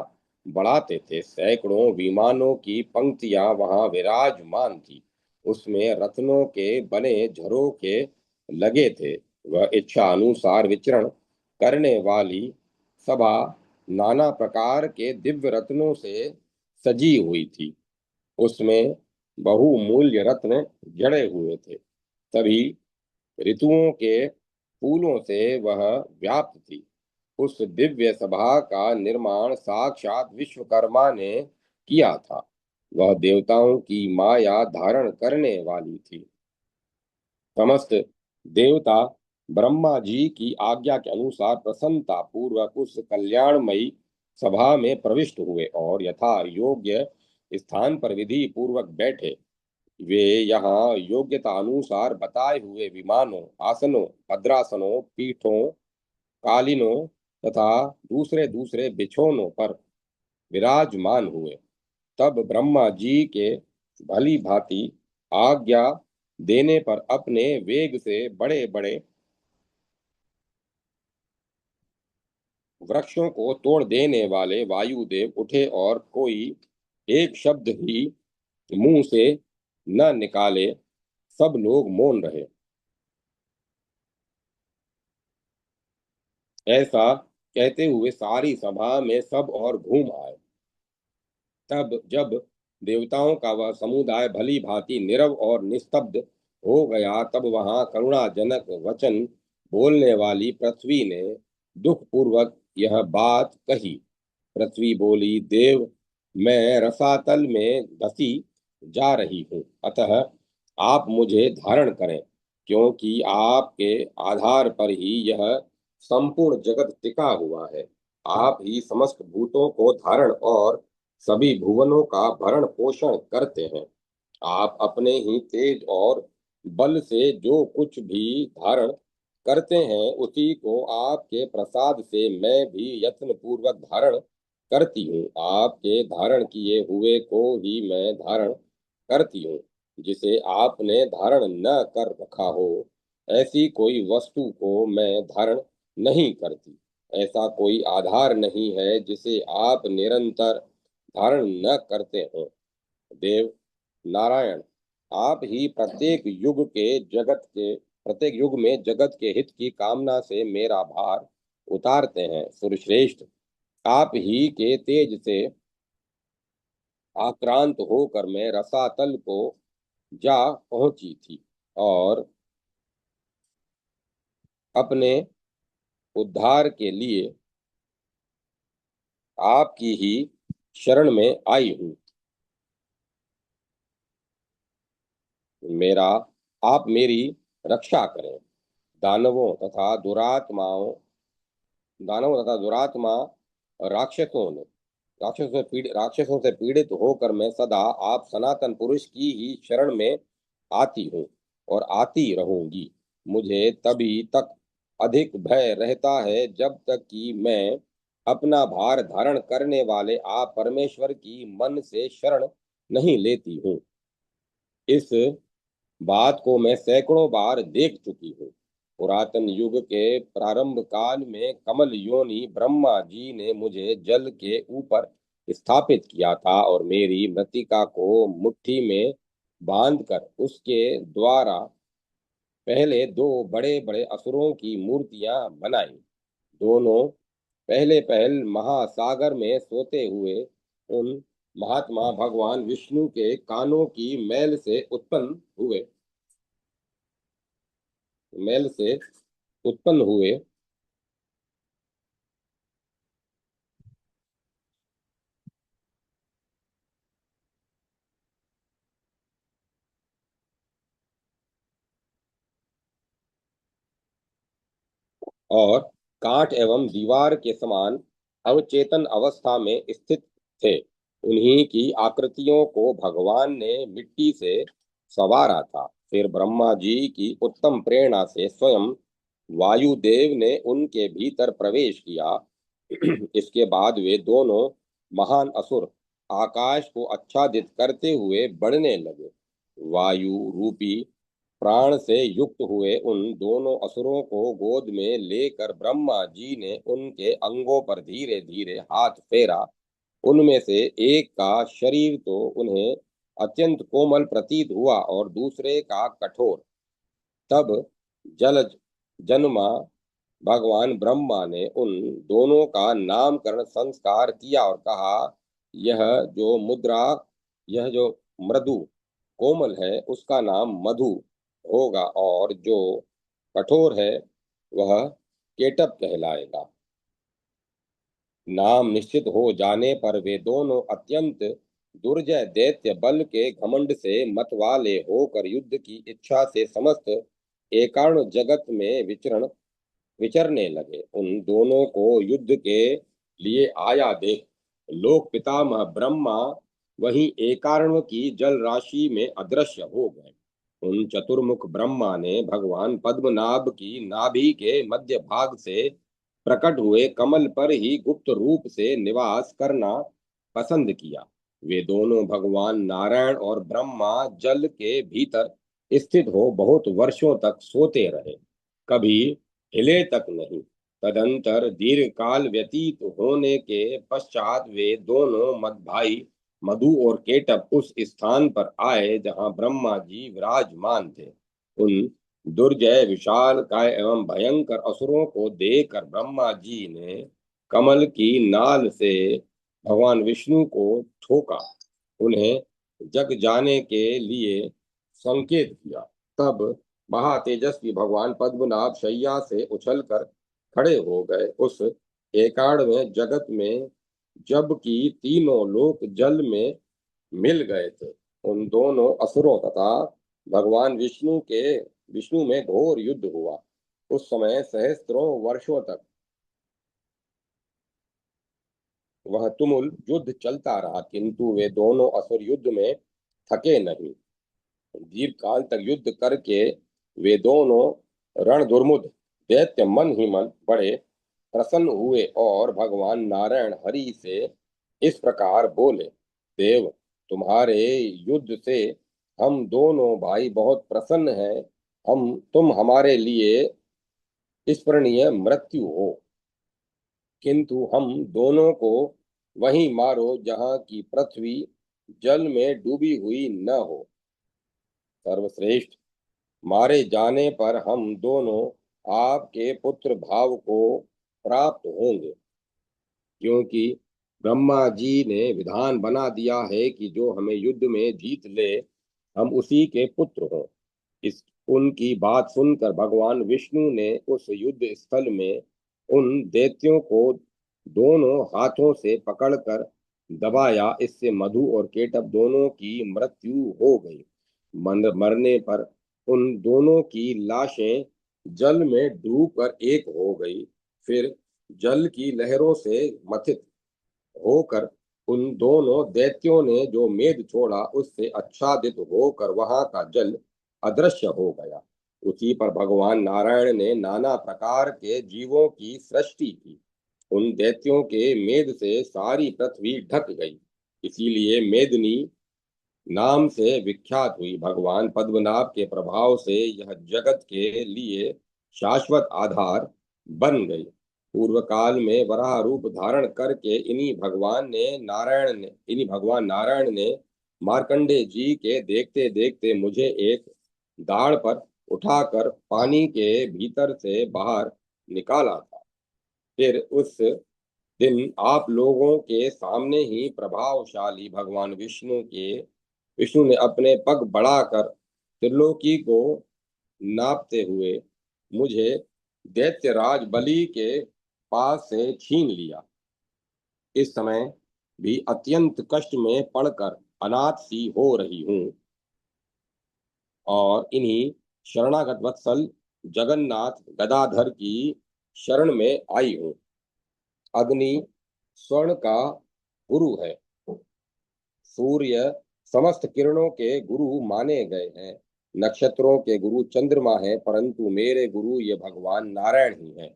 बढ़ाते थे। सैकड़ों विमानों की पंक्तियां वहां विराजमान थी। उसमें रत्नों के बने झरोखे लगे थे। वह इच्छा अनुसार विचरण करने वाली सभा नाना प्रकार के दिव्य रत्नों से सजी हुई थी। उसमें बहुमूल्य रत्न जड़े हुए थे। सभी ऋतुओं के फूलों से वह व्याप्त थी। उस दिव्य सभा का निर्माण साक्षात विश्वकर्मा ने किया था। वह देवताओं की माया धारण करने वाली थी। समस्त देवता ब्रह्मा जी की आज्ञा के अनुसार प्रसन्नता पूर्वक उस कल्याणमयी सभा में प्रविष्ट हुए और यथा योग्य स्थान पर विधि पूर्वक बैठे। वे यहाँ योग्यता अनुसार बताए हुए विमानों, आसनों, भद्रासनों, पीठों, कालीनों तथा दूसरे दूसरे बिछौनों पर विराजमान हुए। तब ब्रह्मा जी के भली भांति आज्ञा देने पर अपने वेग से बड़े बड़े वृक्षों को तोड़ देने वाले वायुदेव उठे और कोई एक शब्द ही मुंह से न निकाले। सब लोग मौन रहे। ऐसा कहते हुए सारी सभा में सब और घूम आए। तब जब देवताओं का वह समुदाय भली भांति नीरव और निस्तब्ध हो गया, तब वहां करुणाजनक वचन बोलने वाली पृथ्वी ने दुख पूर्वक यह बात कही। पृथ्वी बोली, देव, मैं रसातल में धसी जा रही हूँ, अतः आप मुझे धारण करें। क्योंकि आपके आधार पर ही यह संपूर्ण जगत टिका हुआ है। आप ही समस्त भूतों को धारण और सभी भुवनों का भरण पोषण करते हैं। आप अपने ही तेज और बल से जो कुछ भी धारण करते हैं, उसी को आपके प्रसाद से मैं भी यत्न पूर्वक धारण करती हूँ। आपके धारण किए हुए को ही मैं धारण करती हूँ। जिसे आपने धारण न कर रखा हो, ऐसी कोई वस्तु को मैं धारण नहीं करती। ऐसा कोई आधार नहीं है जिसे आप निरंतर धारण न करते हो। देव नारायण, आप ही प्रत्येक युग में जगत के हित की कामना से मेरा भार उतारते हैं। सुरश्रेष्ठ, आप ही के तेज से आक्रांत होकर मैं रसातल को जा पहुंची थी और अपने उद्धार के लिए आपकी ही शरण में आई हूँ। मेरा आप मेरी रक्षा करें। दानवों तथा दुरात्माओं दानवों तथा दुरात्मा राक्षसों ने राक्षसों से पीड़ित होकर मैं सदा आप सनातन पुरुष की ही शरण में आती हूँ और आती रहूंगी। मुझे तभी तक अधिक भय रहता है जब तक कि मैं अपना भार धारण करने वाले आप परमेश्वर की मन से शरण नहीं लेती हूँ। इस बात को मैं सैकड़ों बार देख चुकी हूँ। पुरातन युग के प्रारंभ काल में कमल योनि ब्रह्मा जी ने मुझे जल के ऊपर स्थापित किया था और मेरी मृतिका को मुट्ठी में बांधकर उसके द्वारा पहले दो बड़े बड़े असुरों की मूर्तियां बनाई। दोनों पहले पहल महासागर में सोते हुए उन महात्मा भगवान विष्णु के कानों की मैल से उत्पन्न हुए और काठ एवं दीवार के समान अवचेतन अवस्था में स्थित थे। उन्हीं की आकृतियों को भगवान ने मिट्टी से संवारा था। फिर ब्रह्मा जी की उत्तम प्रेरणा से स्वयं वायुदेव ने उनके भीतर प्रवेश किया। इसके बाद वे दोनों महान असुर आकाश को आच्छादित करते हुए बढ़ने लगे। वायु रूपी प्राण से युक्त हुए उन दोनों असुरों को गोद में लेकर ब्रह्मा जी ने उनके अंगों पर धीरे धीरे हाथ फेरा। उनमें से एक का शरीर तो उन्हें अत्यंत कोमल प्रतीत हुआ और दूसरे का कठोर। तब जलज जन्मा भगवान ब्रह्मा ने उन दोनों का नामकरण संस्कार किया और कहा, यह जो मुद्रा यह जो मृदु कोमल है उसका नाम मधु होगा और जो कठोर है वह केटप कहलाएगा। नाम निश्चित हो जाने पर वे दोनों अत्यंत दुर्जय दैत्य बल के घमंड से मतवाले होकर युद्ध की इच्छा से समस्त एकार्ण जगत में विचरने लगे। उन दोनों को युद्ध के लिए आया देख लोक पितामह ब्रह्मा वहीं एकार्ण की जल राशि में अदृश्य हो गए। उन चतुर्मुख ब्रह्मा ने भगवान पद्मनाभ की नाभि के मध्य भाग से प्रकट हुए कमल पर ही गुप्त रूप से निवास करना पसंद किया। वे दोनों भगवान नारायण और ब्रह्मा जल के भीतर स्थित हो बहुत वर्षों तक सोते रहे, कभी हिले तक नहीं। तदंतर दीर्घ काल व्यतीत होने के पश्चात वे दोनों भाई मधु और केटप उस स्थान पर आए जहां ब्रह्मा जी विराजमान थे। उन दुर्जय विशाल काय एवं भयंकर असुरों को देखकर ब्रह्मा जी ने कमल की नाल से भगवान विष्णु को ठोका, उन्हें जग जाने के लिए संकेत किया। तब महातेजस्वी भगवान पद्मनाभ शैया से उछलकर खड़े हो गए। उस एकाड़ में जगत में जबकि तीनों लोक जल में मिल गए थे। उन दोनों असुरों तथा भगवान विष्णु के विष्णु में घोर युद्ध हुआ। उस समय सहस्त्रों वर्षों तक वह तुमुल युद्ध चलता रहा, किंतु वे दोनों असुर युद्ध में थके नहीं। दीर्घ काल तक युद्ध करके वे दोनों रणधुर्मुद दैत्य मन ही मन बड़े प्रसन्न हुए और भगवान नारायण हरि से इस प्रकार बोले, देव, तुम्हारे युद्ध से हम दोनों भाई बहुत प्रसन्न हैं। तुम हमारे लिए स्मरणीय मृत्यु हो, किंतु हम दोनों को वहीं मारो जहाँ की पृथ्वी जल में डूबी हुई न हो। सर्वश्रेष्ठ, मारे जाने पर हम दोनों आपके पुत्र भाव को प्राप्त होंगे, क्योंकि ब्रह्मा जी ने विधान बना दिया है कि जो हमें युद्ध में जीत ले, हम उसी के पुत्र हों। इस उनकी बात सुनकर भगवान विष्णु ने उस युद्ध स्थल में उन दैत्यों को दोनों हाथों से पकड़कर दबाया। इससे मधु और केटव दोनों की मृत्यु हो गई। मरने पर उन दोनों की लाशें जल में डूबकर एक हो गई। फिर जल की लहरों से मथित होकर उन दोनों दैत्यों ने जो मेद छोड़ा, उससे आच्छादित होकर वहां का जल अदृश्य हो गया। उसी पर भगवान नारायण ने नाना प्रकार के जीवों की सृष्टि की। उन दैत्यों के मेद से सारी पृथ्वी ढक गई, इसीलिए मेदिनी नाम से विख्यात हुई। भगवान पद्मनाभ के प्रभाव से यह जगत के लिए शाश्वत आधार बन गई। पूर्व काल में वराह रूप धारण करके इन्हीं भगवान नारायण ने मार्कंडे जी के देखते देखते मुझे एक दाढ़ पर उठाकर पानी के भीतर से बाहर निकाला था। फिर उस दिन आप लोगों के सामने ही प्रभावशाली भगवान विष्णु ने अपने पग बढ़ाकर त्रिलोकी को नापते हुए मुझे दैत्यराज बलि के पास से छीन लिया। इस समय भी अत्यंत कष्ट में पड़कर अनाथ सी हो रही हूँ और इन्हीं शरणागत वत्सल जगन्नाथ गदाधर की शरण में आई हूँ। अग्नि स्वर्ण का गुरु है, सूर्य समस्त किरणों के गुरु माने गए हैं, नक्षत्रों के गुरु चंद्रमा है, परंतु मेरे गुरु ये भगवान नारायण ही हैं।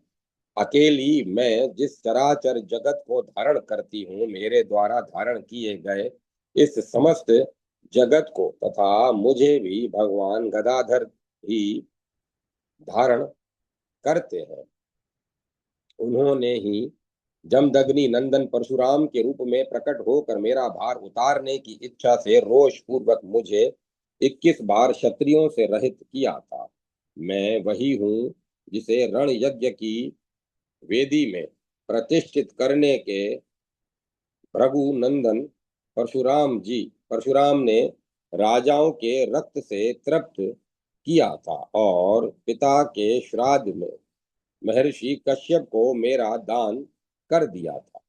अकेली मैं जिस चराचर जगत को धारण करती हूँ, मेरे द्वारा धारण किए गए इस समस्त जगत को तथा मुझे भी भगवान गदाधर ही धारण करते हैं। उन्होंने ही जमदग्नि नंदन परशुराम के रूप में प्रकट होकर मेरा भार उतारने की इच्छा से रोष पूर्वक मुझे 21 बार क्षत्रियों से रहित किया था। मैं वही हूँ जिसे रण यज्ञ की वेदी में प्रतिष्ठित करने के भृगु नंदन परशुराम ने राजाओं के रक्त से तृप्त किया था और पिता के श्राद्ध में महर्षि कश्यप को मेरा दान कर दिया था।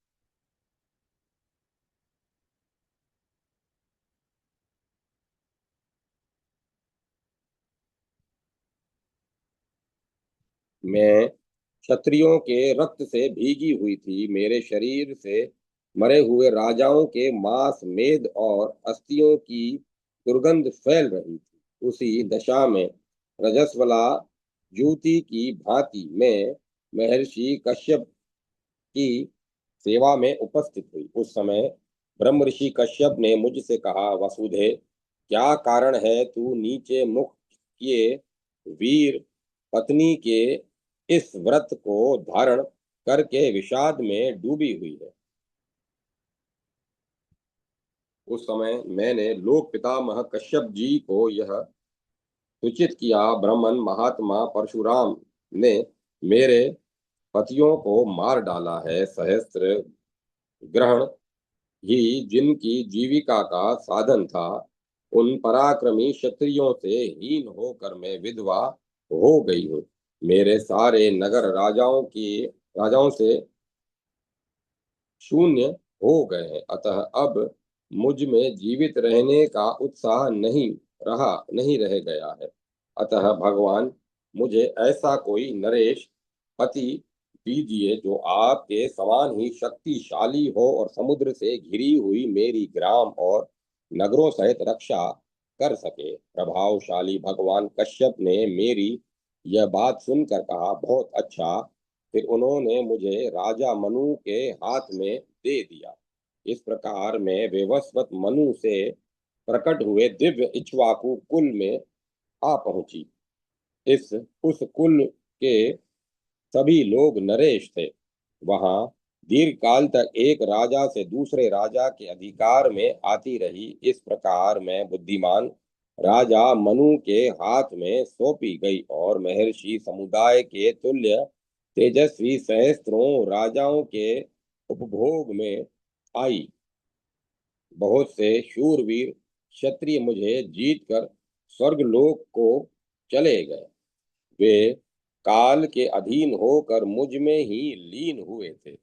मैं क्षत्रियों के रक्त से भीगी हुई थी। मेरे शरीर से मरे हुए राजाओं के मांस, मेद और अस्थियों की दुर्गंध फैल रही थी। उसी दशा में रजस्वला ज्योति की भांति मैं महर्षि कश्यप की सेवा में उपस्थित हुई। उस समय ब्रह्म ऋषि कश्यप ने मुझसे कहा, वसुधे, क्या कारण है तू नीचे मुख किए वीर पत्नी के इस व्रत को धारण करके विषाद में डूबी हुई है। उस समय मैंने लोक पितामह कश्यप जी को यह सूचित किया। ब्राह्मण महात्मा परशुराम ने मेरे पतियों को मार डाला है। सहस्त्र ग्रहण ही जिनकी जीविका का साधन था, उन पराक्रमी क्षत्रियों से हीन होकर मैं विधवा हो गई हूँ। मेरे सारे नगर राजाओं से शून्य हो गए हैं, अतः अब मुझ में जीवित रहने का उत्साह नहीं रह गया है। अतः भगवान मुझे ऐसा कोई नरेश पति दीजिए जो आपके समान ही शक्तिशाली हो और समुद्र से घिरी हुई मेरी ग्राम और नगरों सहित रक्षा कर सके। प्रभावशाली भगवान कश्यप ने मेरी यह बात सुनकर कहा, बहुत अच्छा। फिर उन्होंने मुझे राजा मनु के हाथ में दे दिया। इस प्रकार मैं विवस्वत मनु से प्रकट हुए दिव्य इक्ष्वाकु कुल में आ पहुंची। इस उस कुल के सभी लोग नरेश थे। वहां दीर्घ काल तक एक राजा से दूसरे राजा के अधिकार में आती रही। इस प्रकार मैं बुद्धिमान राजा मनु के हाथ में सौंपी गई और महर्षि समुदाय के तुल्य तेजस्वी सहस्त्रों राजाओं के उपभोग में आई। बहुत से शूरवीर क्षत्रिय मुझे जीतकर स्वर्गलोक को चले गए। वे काल के अधीन होकर मुझ में ही लीन हुए थे।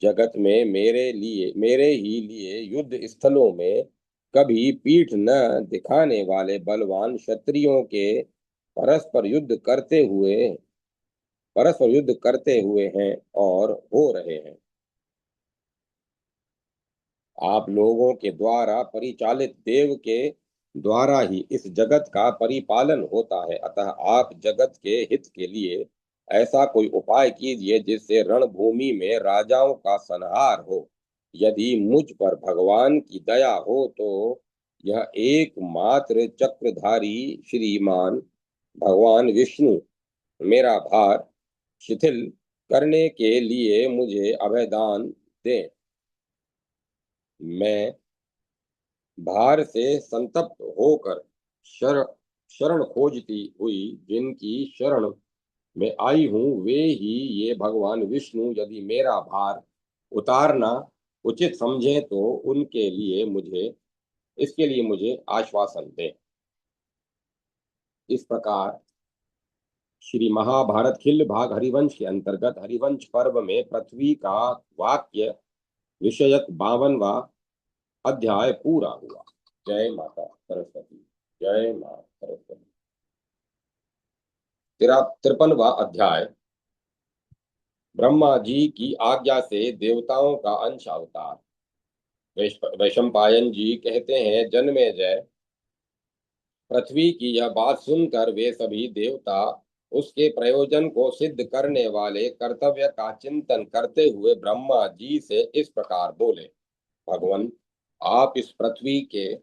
जगत में मेरे ही लिए युद्ध स्थलों में कभी पीठ न दिखाने वाले बलवान क्षत्रियों के परस्पर युद्ध करते हुए हैं और हो रहे हैं। आप लोगों के द्वारा परिचालित देव के द्वारा ही इस जगत का परिपालन होता है। अतः आप जगत के हित के लिए ऐसा कोई उपाय कीजिए जिससे रणभूमि में राजाओं का संहार हो। यदि मुझ पर भगवान की दया हो तो यह एकमात्र चक्रधारी श्रीमान भगवान विष्णु मेरा भार शिथिल करने के लिए मुझे अभयदान दें। मैं भार से संतप्त होकर शरण खोजती हुई जिनकी शरण में आई हूँ वे ही ये भगवान विष्णु यदि मेरा भार उतारना उचित समझे तो इसके लिए मुझे आश्वासन दें। इस प्रकार श्री महाभारत खिल्ल भाग हरिवंश के अंतर्गत हरिवंश पर्व में पृथ्वी का वाक्य विषयक 52वां अध्याय पूरा हुआ। जय माता सरस्वती। जय मां सरस्वती। 53वां अध्याय। ब्रह्मा जी की आज्ञा से देवताओं का अंश अवतार। वैशंपायन जी कहते हैं, जन्मेजय, पृथ्वी की यह बात सुनकर वे सभी देवता उसके प्रयोजन को सिद्ध करने वाले कर्तव्य का चिंतन करते हुए ब्रह्मा जी से इस प्रकार बोले, भगवान, आप इस पृथ्वी के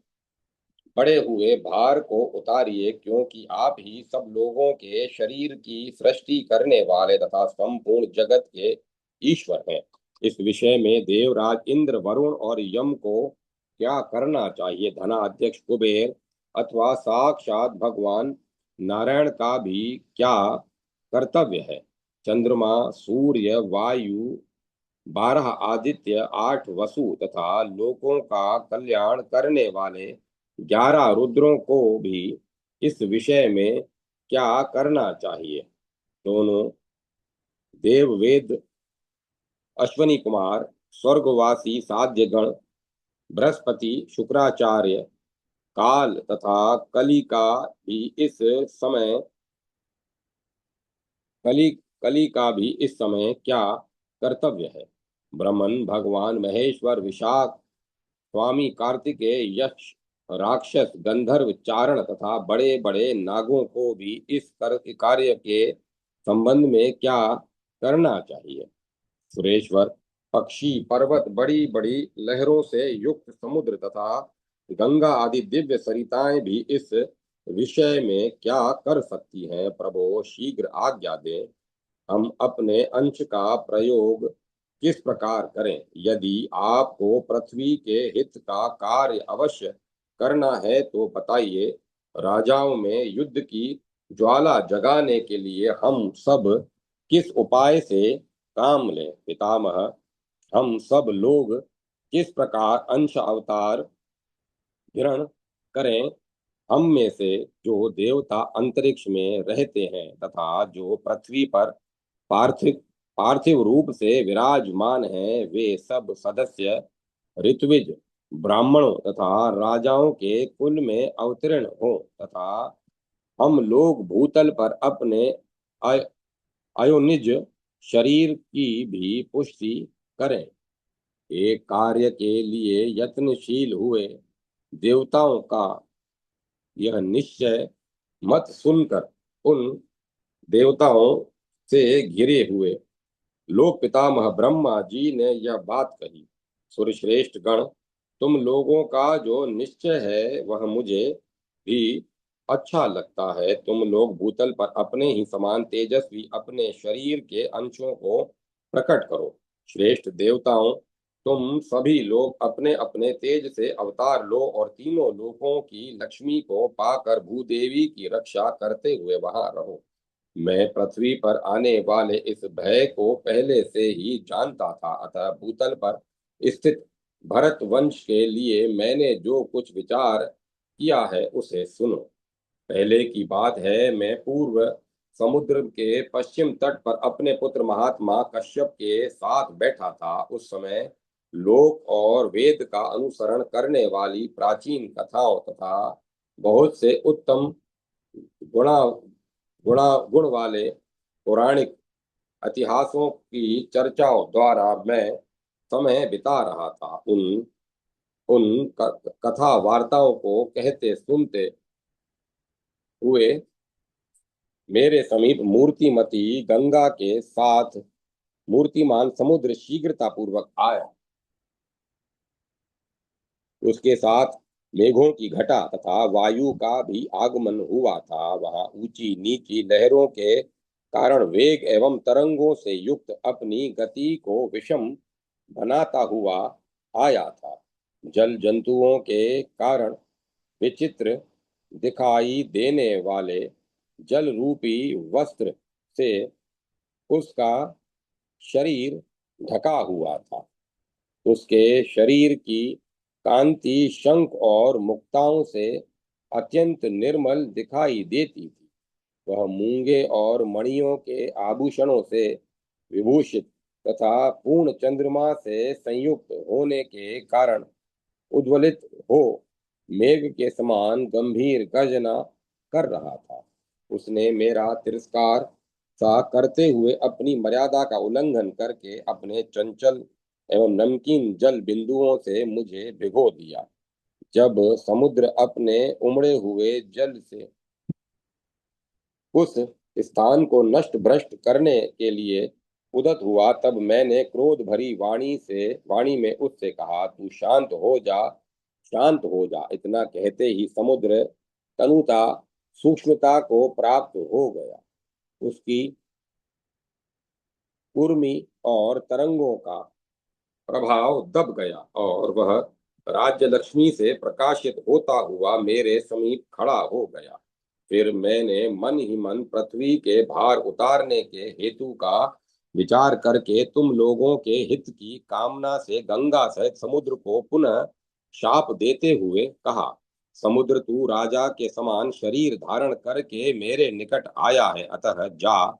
बड़े हुए भार को उतारिए, क्योंकि आप ही सब लोगों के शरीर की सृष्टि करने वाले तथा संपूर्ण जगत के ईश्वर हैं। इस विषय में देवराज इंद्र, वरुण और यम को क्या करना चाहिए? धनाध्यक्ष कुबेर अथवा साक्षात भगवान नारायण का भी क्या कर्तव्य है? चंद्रमा, सूर्य, वायु, 12 आदित्य, 8 वसु तथा लोकों का कल्याण करने वाले 11 रुद्रों को भी इस विषय में क्या करना चाहिए? दोनों देववेद, अश्वनी कुमार, स्वर्गवासी साध्यगण, बृहस्पति, शुक्राचार्य, काल तथा कली का भी इस समय कली कली का भी इस समय क्या कर्तव्य है? ब्रह्मन, भगवान महेश्वर, विशाख, स्वामी कार्तिकेय, यक्ष, राक्षस, गंधर्व, चारण तथा बड़े बड़े नागों को भी इस कार्य के संबंध में क्या करना चाहिए? सुरेश्वर, पक्षी, पर्वत, बड़ी बड़ी लहरों से युक्त समुद्र तथा गंगा आदि दिव्य सरिताएं भी इस विषय में क्या कर सकती हैं? प्रभो, शीघ्र आज्ञा दें। हम अपने अंश का प्रयोग किस प्रकार करें? यदि आपको पृथ्वी के हित का कार्य अवश्य करना है तो बताइए। राजाओं में युद्ध की ज्वाला जगाने के लिए हम सब किस उपाय से काम लें? पितामह, हम सब लोग किस प्रकार अंश अवतार ग्रहण करें? हम में से जो देवता अंतरिक्ष में रहते हैं तथा जो पृथ्वी पर पार्थिव पार्थिव रूप से विराजमान हैं, वे सब सदस्य ऋत्विज, ब्राह्मणों तथा राजाओं के कुल में अवतीर्ण हो तथा हम लोग भूतल पर अपने अय- अयोनिज शरीर की भी पुष्टि करें। एक कार्य के लिए यत्नशील हुए देवताओं का यह निश्चय मत सुनकर उन देवताओं से घिरे हुए लोक पितामह ब्रह्मा जी ने यह बात कही। सूर्यश्रेष्ठ गण, तुम लोगों का जो निश्चय है वह मुझे भी अच्छा लगता है। तुम लोग भूतल पर अपने ही समान तेजस्वी अपने शरीर के अंशों को प्रकट करो। श्रेष्ठ देवताओं, तुम सभी लोग अपने अपने तेज से अवतार लो और तीनों लोकों की लक्ष्मी को पाकर भूदेवी की रक्षा करते हुए वहां रहो। मैं पृथ्वी पर आने वाले इस भय को पहले से ही जानता था, अतः भूतल पर स्थित भरत वंश के लिए मैंने जो कुछ विचार किया है उसे सुनो। पहले की बात है, मैं पूर्व समुद्र के पश्चिम तट पर अपने पुत्र महात्मा कश्यप के साथ बैठा था। उस समय लोक और वेद का अनुसरण करने वाली प्राचीन कथाओं तथा बहुत से उत्तम गुणा गुण वाले पौराणिक इतिहासों की चर्चाओं द्वारा मैं समय बिता रहा था। उन उन कथा वार्ताओं को कहते सुनते हुए मेरे समीप मूर्तिमती गंगा के साथ मूर्तिमान समुद्र शीघ्रता पूर्वक आया। उसके साथ मेघों की घटा तथा वायु का भी आगमन हुआ था। वहां ऊंची नीची लहरों के कारण वेग एवं तरंगों से युक्त अपनी गति को विषम बनाता हुआ आया था। जल जंतुओं के कारण विचित्र दिखाई देने वाले जल रूपी वस्त्र से उसका शरीर ढका हुआ था। उसके शरीर की कांति शंख और मुक्ताओं से अत्यंत निर्मल दिखाई देती थी। वह मूंगे और मणियों के आभूषणों से विभूषित तथा पूर्ण चंद्रमा से संयुक्त होने के कारण उज्ज्वलित हो मेघ के समान गंभीर गर्जना कर रहा था। उसने मेरा तिरस्कार सा करते हुए अपनी मर्यादा का उल्लंघन करके अपने चंचल एवं नमकीन जल बिंदुओं से मुझे भिगो दिया। जब समुद्र अपने उमड़े हुए जल से उस स्थान को नष्ट भ्रष्ट करने के लिए उदत हुआ, तब मैंने क्रोध भरी वाणी में उससे कहा, तू शांत हो जा, शांत हो जा। इतना कहते ही समुद्र तनुता सूक्ष्मता को प्राप्त हो गया। उसकी उर्मी और तरंगों का प्रभाव दब गया और वह राज्य लक्ष्मी से प्रकाशित होता हुआ मेरे समीप खड़ा हो गया। फिर मैंने मन ही मन पृथ्वी के भार उतारने के हेतु का विचार करके तुम लोगों के हित की कामना से गंगा सहित समुद्र को पुनः शाप देते हुए कहा, समुद्र तू राजा के समान शरीर धारण करके मेरे निकट आया है, अतः जा,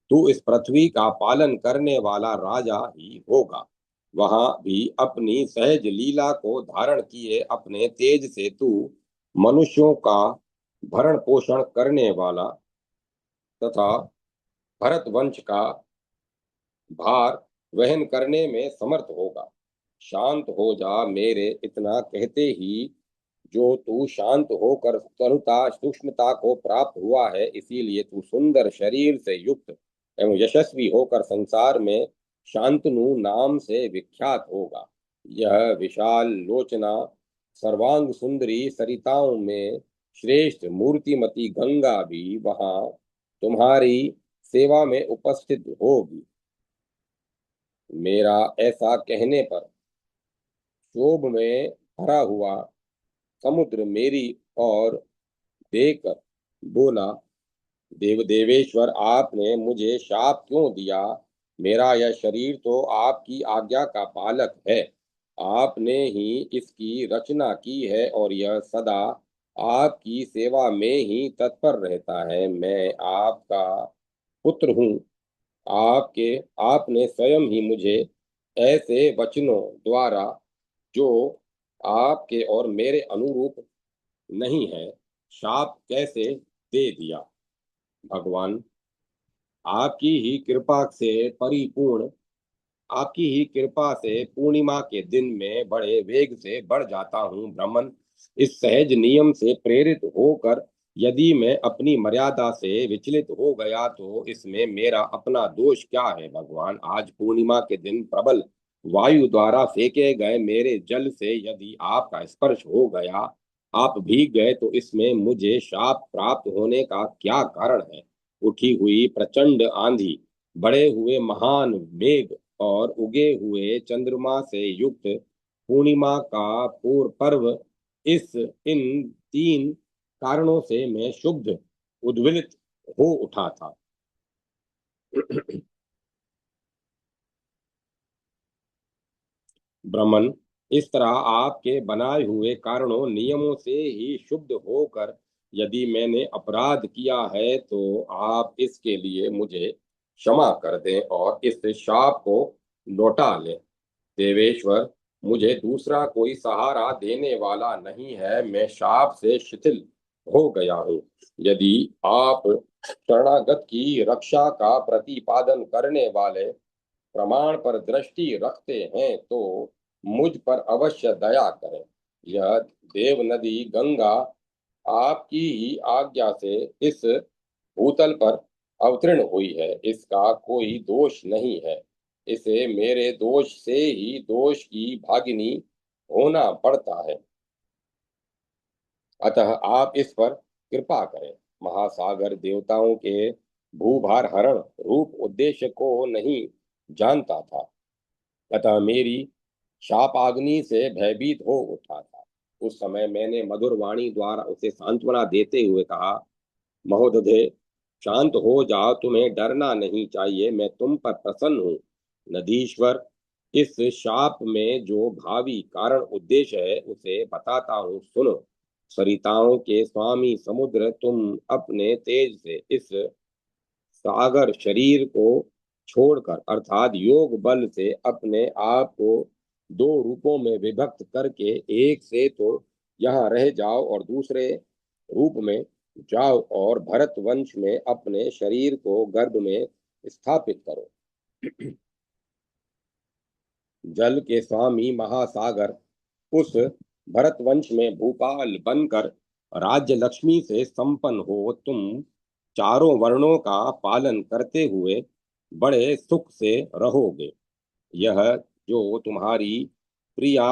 तू इस पृथ्वी का पालन करने वाला राजा ही होगा। वहां भी अपनी सहज लीला को धारण किए अपने तेज से तू मनुष्यों का भरण पोषण करने वाला तथा भरत वंश का भार वहन करने में समर्थ होगा। शांत हो जा। मेरे इतना कहते ही जो तू शांत होकर तनुता सूक्ष्मता को प्राप्त हुआ है, इसीलिए तू सुंदर शरीर से युक्त एवं यशस्वी होकर संसार में शांतनु नाम से विख्यात होगा। यह विशाल लोचना सर्वांग सुंदरी सरिताओं में श्रेष्ठ मूर्तिमती गंगा भी वहां तुम्हारी सेवा में उपस्थित होगी। मेरा ऐसा कहने पर क्षोभ में भरा हुआ समुद्र मेरी ओर देखकर बोला, देवदेवेश्वर, आपने मुझे शाप क्यों दिया? मेरा यह शरीर तो आपकी आज्ञा का पालक है। आपने ही इसकी रचना की है और यह सदा आपकी सेवा में ही तत्पर रहता है। मैं आपका पुत्र हूँ। आपके आपने स्वयं ही मुझे ऐसे वचनों द्वारा जो आपके और मेरे अनुरूप नहीं है, शाप कैसे दे दिया। भगवान, आपकी ही कृपा से परिपूर्ण आपकी ही कृपा से पूर्णिमा के दिन में बड़े वेग से बढ़ जाता हूँ। ब्राह्मण, इस सहज नियम से प्रेरित होकर यदि मैं अपनी मर्यादा से विचलित हो गया तो इसमें मेरा अपना दोष क्या है? भगवान, आज पूर्णिमा के दिन प्रबल वायु द्वारा फेंके गए मेरे जल से यदि आपका स्पर्श हो गया, आप भीग गए, तो इसमें मुझे शाप प्राप्त होने का क्या कारण है? उठी हुई प्रचंड आंधी, बड़े हुए महान मेघ और उगे हुए चंद्रमा से युक्त पूर्णिमा का पूर्व पर्व, इस इन तीन कारणों से मैं शुद्ध उद्विलित हो उठा था। ब्राह्मण, इस तरह आपके बनाए हुए कारणों नियमों से ही शुद्ध होकर यदि मैंने अपराध किया है तो आप इसके लिए मुझे क्षमा कर दें और इस शाप को लौटा लें। देवेश्वर, मुझे दूसरा कोई सहारा देने वाला नहीं है, मैं शाप से शिथिल हो गया हूँ। यदि आप शरणागत की रक्षा का प्रतिपादन करने वाले प्रमाण पर दृष्टि रखते हैं तो मुझ पर अवश्य दया करें। यह देव नदी गंगा आपकी ही आज्ञा से इस भूतल पर अवतीर्ण हुई है, इसका कोई दोष नहीं है। इसे मेरे दोष से ही दोष की भागिनी होना पड़ता है, अतः आप इस पर कृपा करें। महासागर देवताओं के भूभार हरण रूप उद्देश्य को नहीं जानता था, अतः मेरी शापाग्नि से भयभीत हो उठा था। उस समय मैंने मधुर वाणी द्वारा उसे सांत्वना देते हुए कहा, महोदधे, शांत हो जाओ, तुम्हें डरना नहीं चाहिए, मैं तुम पर प्रसन्न हूँ। नदीश्वर, इस शाप में जो भावी कारण उद्देश्य है उसे बताता हूँ, सुनो। सरिताओं के स्वामी समुद्र, तुम अपने तेज से इस सागर शरीर को छोड़कर अर्थात योग बल से अपने आप को दो रूपों में विभक्त करके एक से तो यहाँ रह जाओ और दूसरे रूप में जाओ और भरत वंश में अपने शरीर को गर्भ में स्थापित करो। जल के स्वामी महासागर, उस भरत वंश में भूपाल बनकर राज्य लक्ष्मी से संपन्न हो तुम चारों वर्णों का पालन करते हुए बड़े सुख से रहोगे। यह जो तुम्हारी प्रिया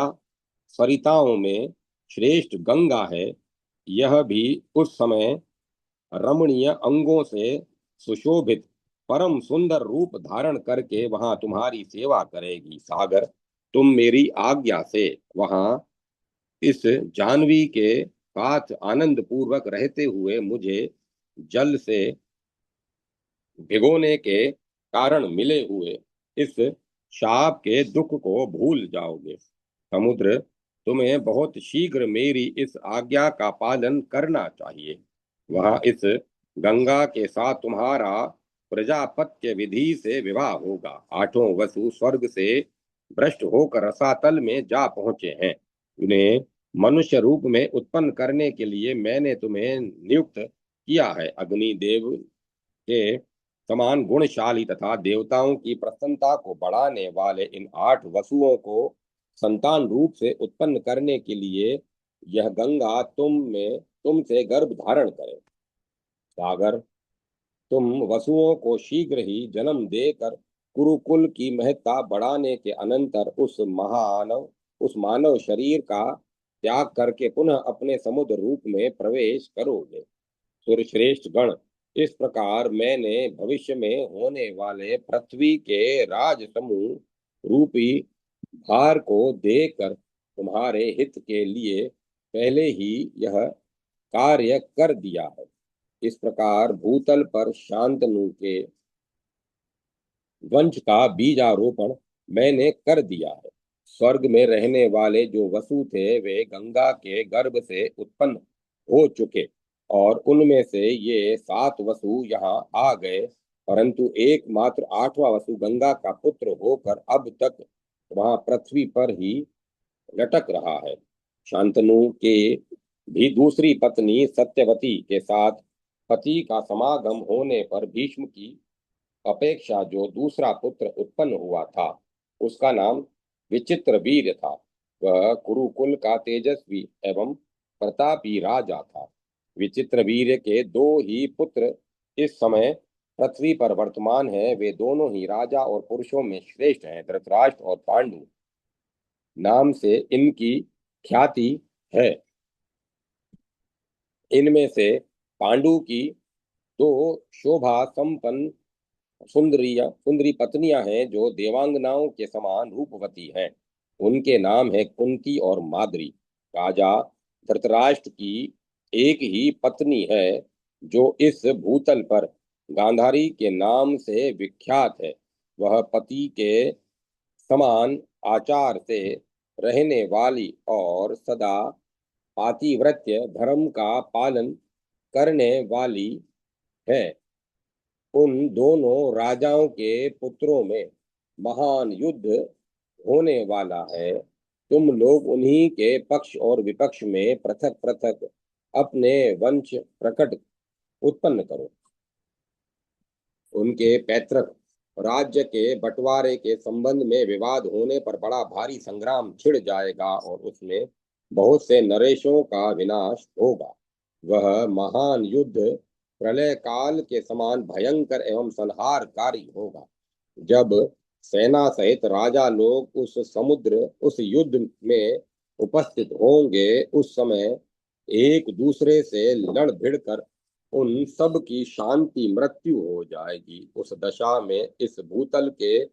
सरिताओं में श्रेष्ठ गंगा है, यह भी उस समय रमणीय अंगों से सुशोभित परम सुंदर रूप धारण करके वहां तुम्हारी सेवा करेगी। सागर, तुम मेरी आज्ञा से वहां इस जाह्नवी के साथ आनंद पूर्वक रहते हुए मुझे जल से भिगोने के कारण मिले हुए इस शाप के दुख को भूल जाओगे। समुद्र, तुम्हें बहुत शीघ्र मेरी इस आज्ञा का पालन करना चाहिए। वहां इस गंगा के साथ तुम्हारा प्रजापत्य विधि से विवाह होगा। आठों वसु स्वर्ग से भ्रष्ट होकर रसातल में जा पहुंचे हैं। उन्हें मनुष्य रूप में उत्पन्न करने के लिए मैंने तुम्हें नियुक्त किया है। अग्निदेव के समान गुणशाली तथा देवताओं की प्रसन्नता को बढ़ाने वाले इन आठ वसुओं को संतान रूप से उत्पन्न करने के लिए यह गंगा तुमसे गर्भ धारण करे। सागर, तुम वसुओं को शीघ्र ही जन्म देकर कुरुकुल की महत्ता बढ़ाने के अनंतर उस मानव शरीर का त्याग करके पुनः अपने समुद्र रूप में प्रवेश करोगे। सूर्यश्रेष्ठ गण, इस प्रकार मैंने भविष्य में होने वाले पृथ्वी के राज समूह रूपी भार को देकर तुम्हारे हित के लिए पहले ही यह कार्य कर दिया है। इस प्रकार भूतल पर शांतनु के वंश का बीजारोपण मैंने कर दिया है। स्वर्ग में रहने वाले जो वसु थे वे गंगा के गर्भ से उत्पन्न हो चुके और उनमें से ये 7 वसु यहाँ आ गए, परंतु एकमात्र 8वां वसु गंगा का पुत्र होकर अब तक वहां पृथ्वी पर ही लटक रहा है। शांतनु के भी दूसरी पत्नी सत्यवती के साथ पति का समागम होने पर भीष्म की अपेक्षा जो दूसरा पुत्र उत्पन्न हुआ था उसका नाम विचित्रवीर्य था। वह कुरुकुल का तेजस्वी एवं प्रतापी राजा था। विचित्रवीर्य के दो ही पुत्र इस समय पृथ्वी पर वर्तमान है। वे दोनों ही राजा और पुरुषों में श्रेष्ठ हैं। धृतराष्ट्र और पांडु नाम से इनकी ख्याति है। इनमें से पांडु की दो शोभा संपन्न सुंदरी पत्नियां हैं जो देवांगनाओं के समान रूपवती हैं। उनके नाम है कुंती और माद्री। राजा धृतराष्ट्र की एक ही पत्नी है जो इस भूतल पर गांधारी के नाम से विख्यात है। वह पति के समान आचार से रहने वाली और सदा पातिव्रत्य धर्म का पालन करने वाली है। उन दोनों राजाओं के पुत्रों में महान युद्ध होने वाला है। तुम लोग उन्हीं के पक्ष और विपक्ष में पृथक पृथक अपने वंश प्रकट उत्पन्न करो। उनके पैतृक राज्य के बंटवारे के संबंध में विवाद होने पर बड़ा भारी संग्राम छिड़ जाएगा और उसमें बहुत से नरेशों का विनाश होगा। वह महान युद्ध प्रलय काल के समान भयंकर एवं संहारकारी होगा। जब सेना सहित राजा लोग उस युद्ध में उपस्थित होंगे उस समय एक दूसरे से लड़ भिड़ कर उन सब की शांति मृत्यु हो जाएगी। उस दशा में इस भूतल के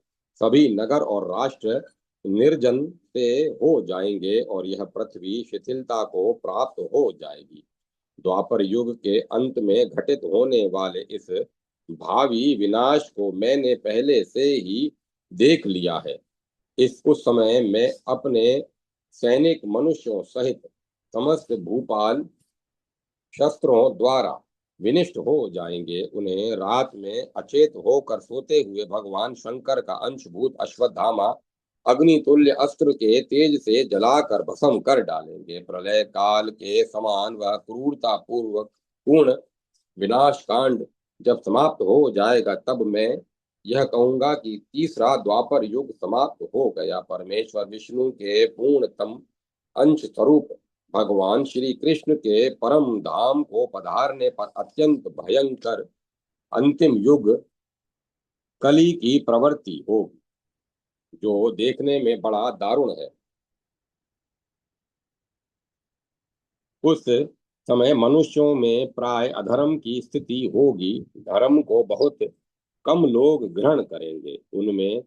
सभी नगर और राष्ट्र निर्जन से हो जाएंगे और यह पृथ्वी शिथिलता को प्राप्त हो जाएगी। द्वापर युग के अंत में घटित होने वाले इस भावी विनाश को मैंने पहले से ही देख लिया है। उस समय मैं अपने सैनिक मनुष्यों सहित समस्त भूपाल शस्त्रों द्वारा विनिष्ट हो जाएंगे। उन्हें रात में अचेत होकर सोते हुए भगवान शंकर का अंशभूत अश्वत्थामा अग्नितुल्य अस्त्र के तेज से जलाकर भस्म कर डालेंगे। प्रलय काल के समान वह क्रूरता पूर्वक पूर्ण विनाश कांड जब समाप्त हो जाएगा तब मैं यह कहूंगा कि तीसरा द्वापर युग समाप्त हो गया। परमेश्वर विष्णु के पूर्णतम अंश स्वरूप भगवान श्री कृष्ण के परम धाम को पधारने पर अत्यंत भयंकर अंतिम युग कली की प्रवृत्ति होगी जो देखने में बड़ा दारुण है। उस समय मनुष्यों में प्राय अधर्म की स्थिति होगी। धर्म को बहुत कम लोग ग्रहण करेंगे। उनमें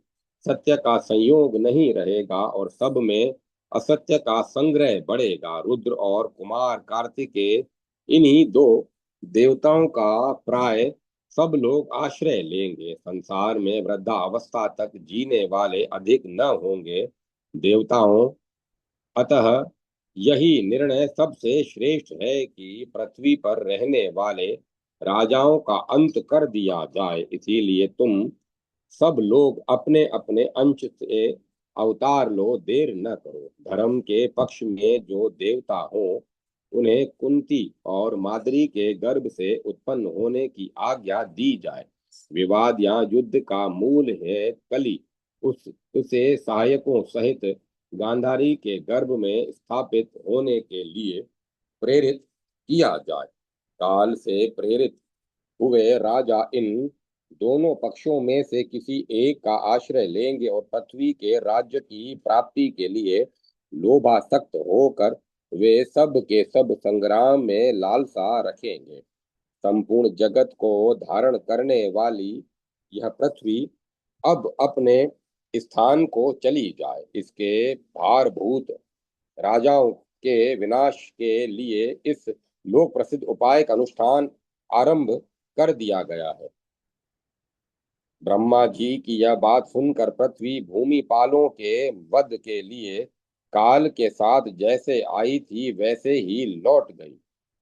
सत्य का संयोग नहीं रहेगा और सब में असत्य का संग्रह बढ़ेगा। रुद्र और कुमार कार्तिकेय इन्हीं दो देवताओं का प्राय सब लोग आश्रय लेंगे। संसार में वृद्धावस्था तक जीने वाले अधिक न होंगे। देवताओं अतः यही निर्णय सबसे श्रेष्ठ है कि पृथ्वी पर रहने वाले राजाओं का अंत कर दिया जाए। इसीलिए तुम सब लोग अपने अपने अंश से अवतार लो, देर न करो। धर्म के पक्ष में जो देवता हो उन्हें कुंती और माद्री के गर्भ से उत्पन्न होने की आज्ञा दी जाए। विवाद या युद्ध का मूल है कली। उसे सहायकों सहित गांधारी के गर्भ में स्थापित होने के लिए प्रेरित किया जाए। काल से प्रेरित हुए राजा इन दोनों पक्षों में से किसी एक का आश्रय लेंगे और पृथ्वी के राज्य की प्राप्ति के लिए लोभासक्त होकर वे सब के सब संग्राम में लालसा रखेंगे। संपूर्ण जगत को धारण करने वाली यह पृथ्वी अब अपने स्थान को चली जाए। इसके भारभूत राजाओं के विनाश के लिए इस लोक प्रसिद्ध उपाय का अनुष्ठान आरंभ कर दिया गया है। ब्रह्मा जी की यह बात सुनकर पृथ्वी भूमिपालों के वध के लिए काल के साथ जैसे आई थी वैसे ही लौट गई।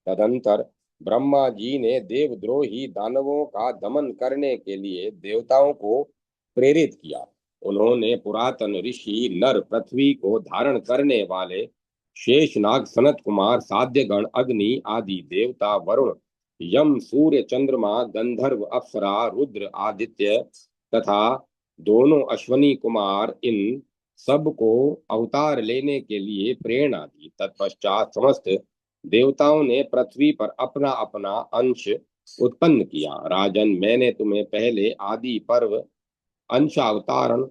तदंतर ब्रह्मा जी ने देवद्रोही दानवों का दमन करने के लिए देवताओं को प्रेरित किया। उन्होंने पुरातन ऋषि नर, पृथ्वी को धारण करने वाले शेषनाग, सनत कुमार, साध्यगण, अग्नि आदि देवता, वरुण यम, सूर्य, चंद्रमा, गंधर्व, अप्सरा, रुद्र, आदित्य तथा दोनों अश्वनी कुमार, इन सब को अवतार लेने के लिए प्रेरणा दी। तत्पश्चात समस्त देवताओं ने पृथ्वी पर अपना अपना अंश उत्पन्न किया। राजन, मैंने तुम्हें पहले आदि पर्व अंशावतारण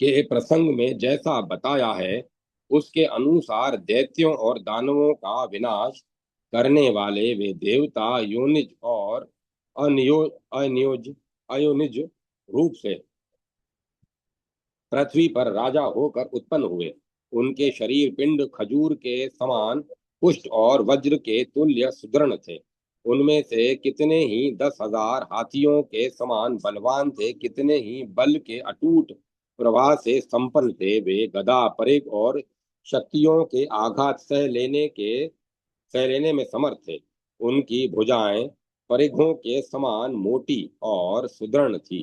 के प्रसंग में जैसा बताया है, उसके अनुसार दैत्यों और दानवों का विनाश करने वाले वे देवता योनिज और अनियोज अयोनिज रूप से पृथ्वी पर राजा होकर उत्पन्न हुए। उनके शरीर पिंड खजूर के समान पुष्ट और वज्र के तुल्य सुदृढ़ थे। उनमें से कितने ही 10,000 हाथियों के समान बलवान थे, कितने ही बल के अटूट प्रवाह से संपन्न थे। वे गदा, परिघ और शक्तियों के आघात सह लेने में समर्थ थे। उनकी भुजाएं परिघों के समान मोटी और सुदृढ़ थी।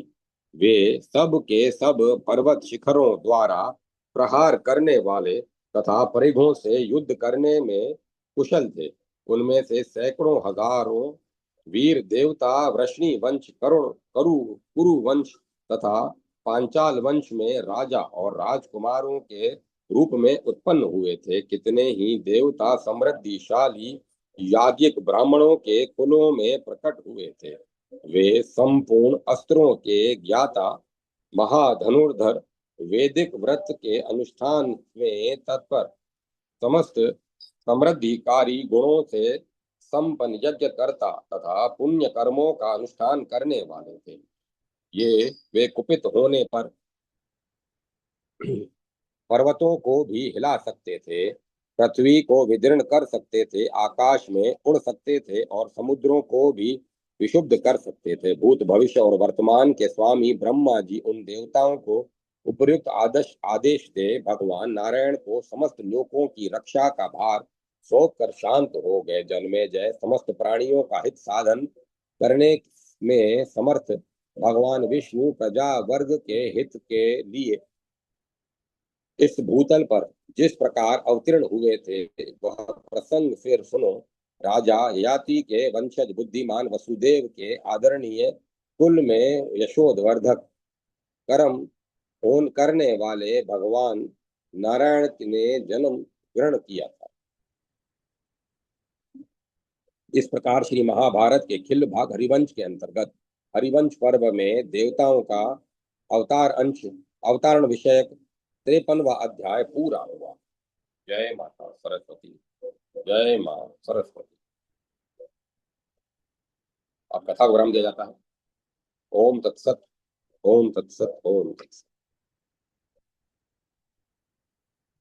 वे सब के सब पर्वत शिखरों द्वारा प्रहार करने वाले तथा परिघों से युद्ध करने में कुशल थे। उनमें से सैकड़ों हजारों वीर देवता वृष्णि वंश, करुण करु कुरु वंश तथा पांचाल वंश में राजा और राजकुमारों के रूप में उत्पन्न हुए थे। कितने ही देवता समृद्धिशाली याज्ञिक ब्राह्मणों के कुलों में प्रकट हुए थे। वे संपूर्ण अस्त्रों के ज्ञाता, महाधनुर्धर, वैदिक व्रत के अनुष्ठान में तत्पर, समस्त समृद्धिकारी गुणों से संपन्न यज्ञकर्ता तथा पुण्य कर्मों का अनुष्ठान करने वाले थे। ये वे कुपित होने पर पर्वतों को भी हिला सकते थे, पृथ्वी को विदीर्ण कर सकते थे, आकाश में उड़ सकते थे और समुद्रों को भी विशुद्ध कर सकते थे। भूत, भविष्य और वर्तमान के स्वामी ब्रह्मा जी उन देवताओं को उपयुक्त आदेश आदेश दे भगवान नारायण को समस्त लोकों की रक्षा का भार सौंप कर शांत हो गए। जन्मेजय, समस्त प्राणियों का हित साधन करने में समर्थ भगवान विष्णु प्रजा वर्ग के हित के लिए इस भूतल पर जिस प्रकार अवतीर्ण हुए थे, वह प्रसंग फिर सुनो। राजा ययाति के वंशज बुद्धिमान वसुदेव के आदरणीय कुल में यशोधवर्धक कर्म होन करने वाले भगवान नारायण ने जन्म ग्रहण किया था। इस प्रकार श्री महाभारत के खिल भाग हरिवंश के अंतर्गत हरिवंश पर्व में देवताओं का अवतारण विषयक 53वां अध्याय पूरा हुआ। जय माता सरस्वती। जय मां सरस्वती। अब कथा को विराम दिया जाता है। ओम तत्सत। ओम तत्सत। ओम तत्सत।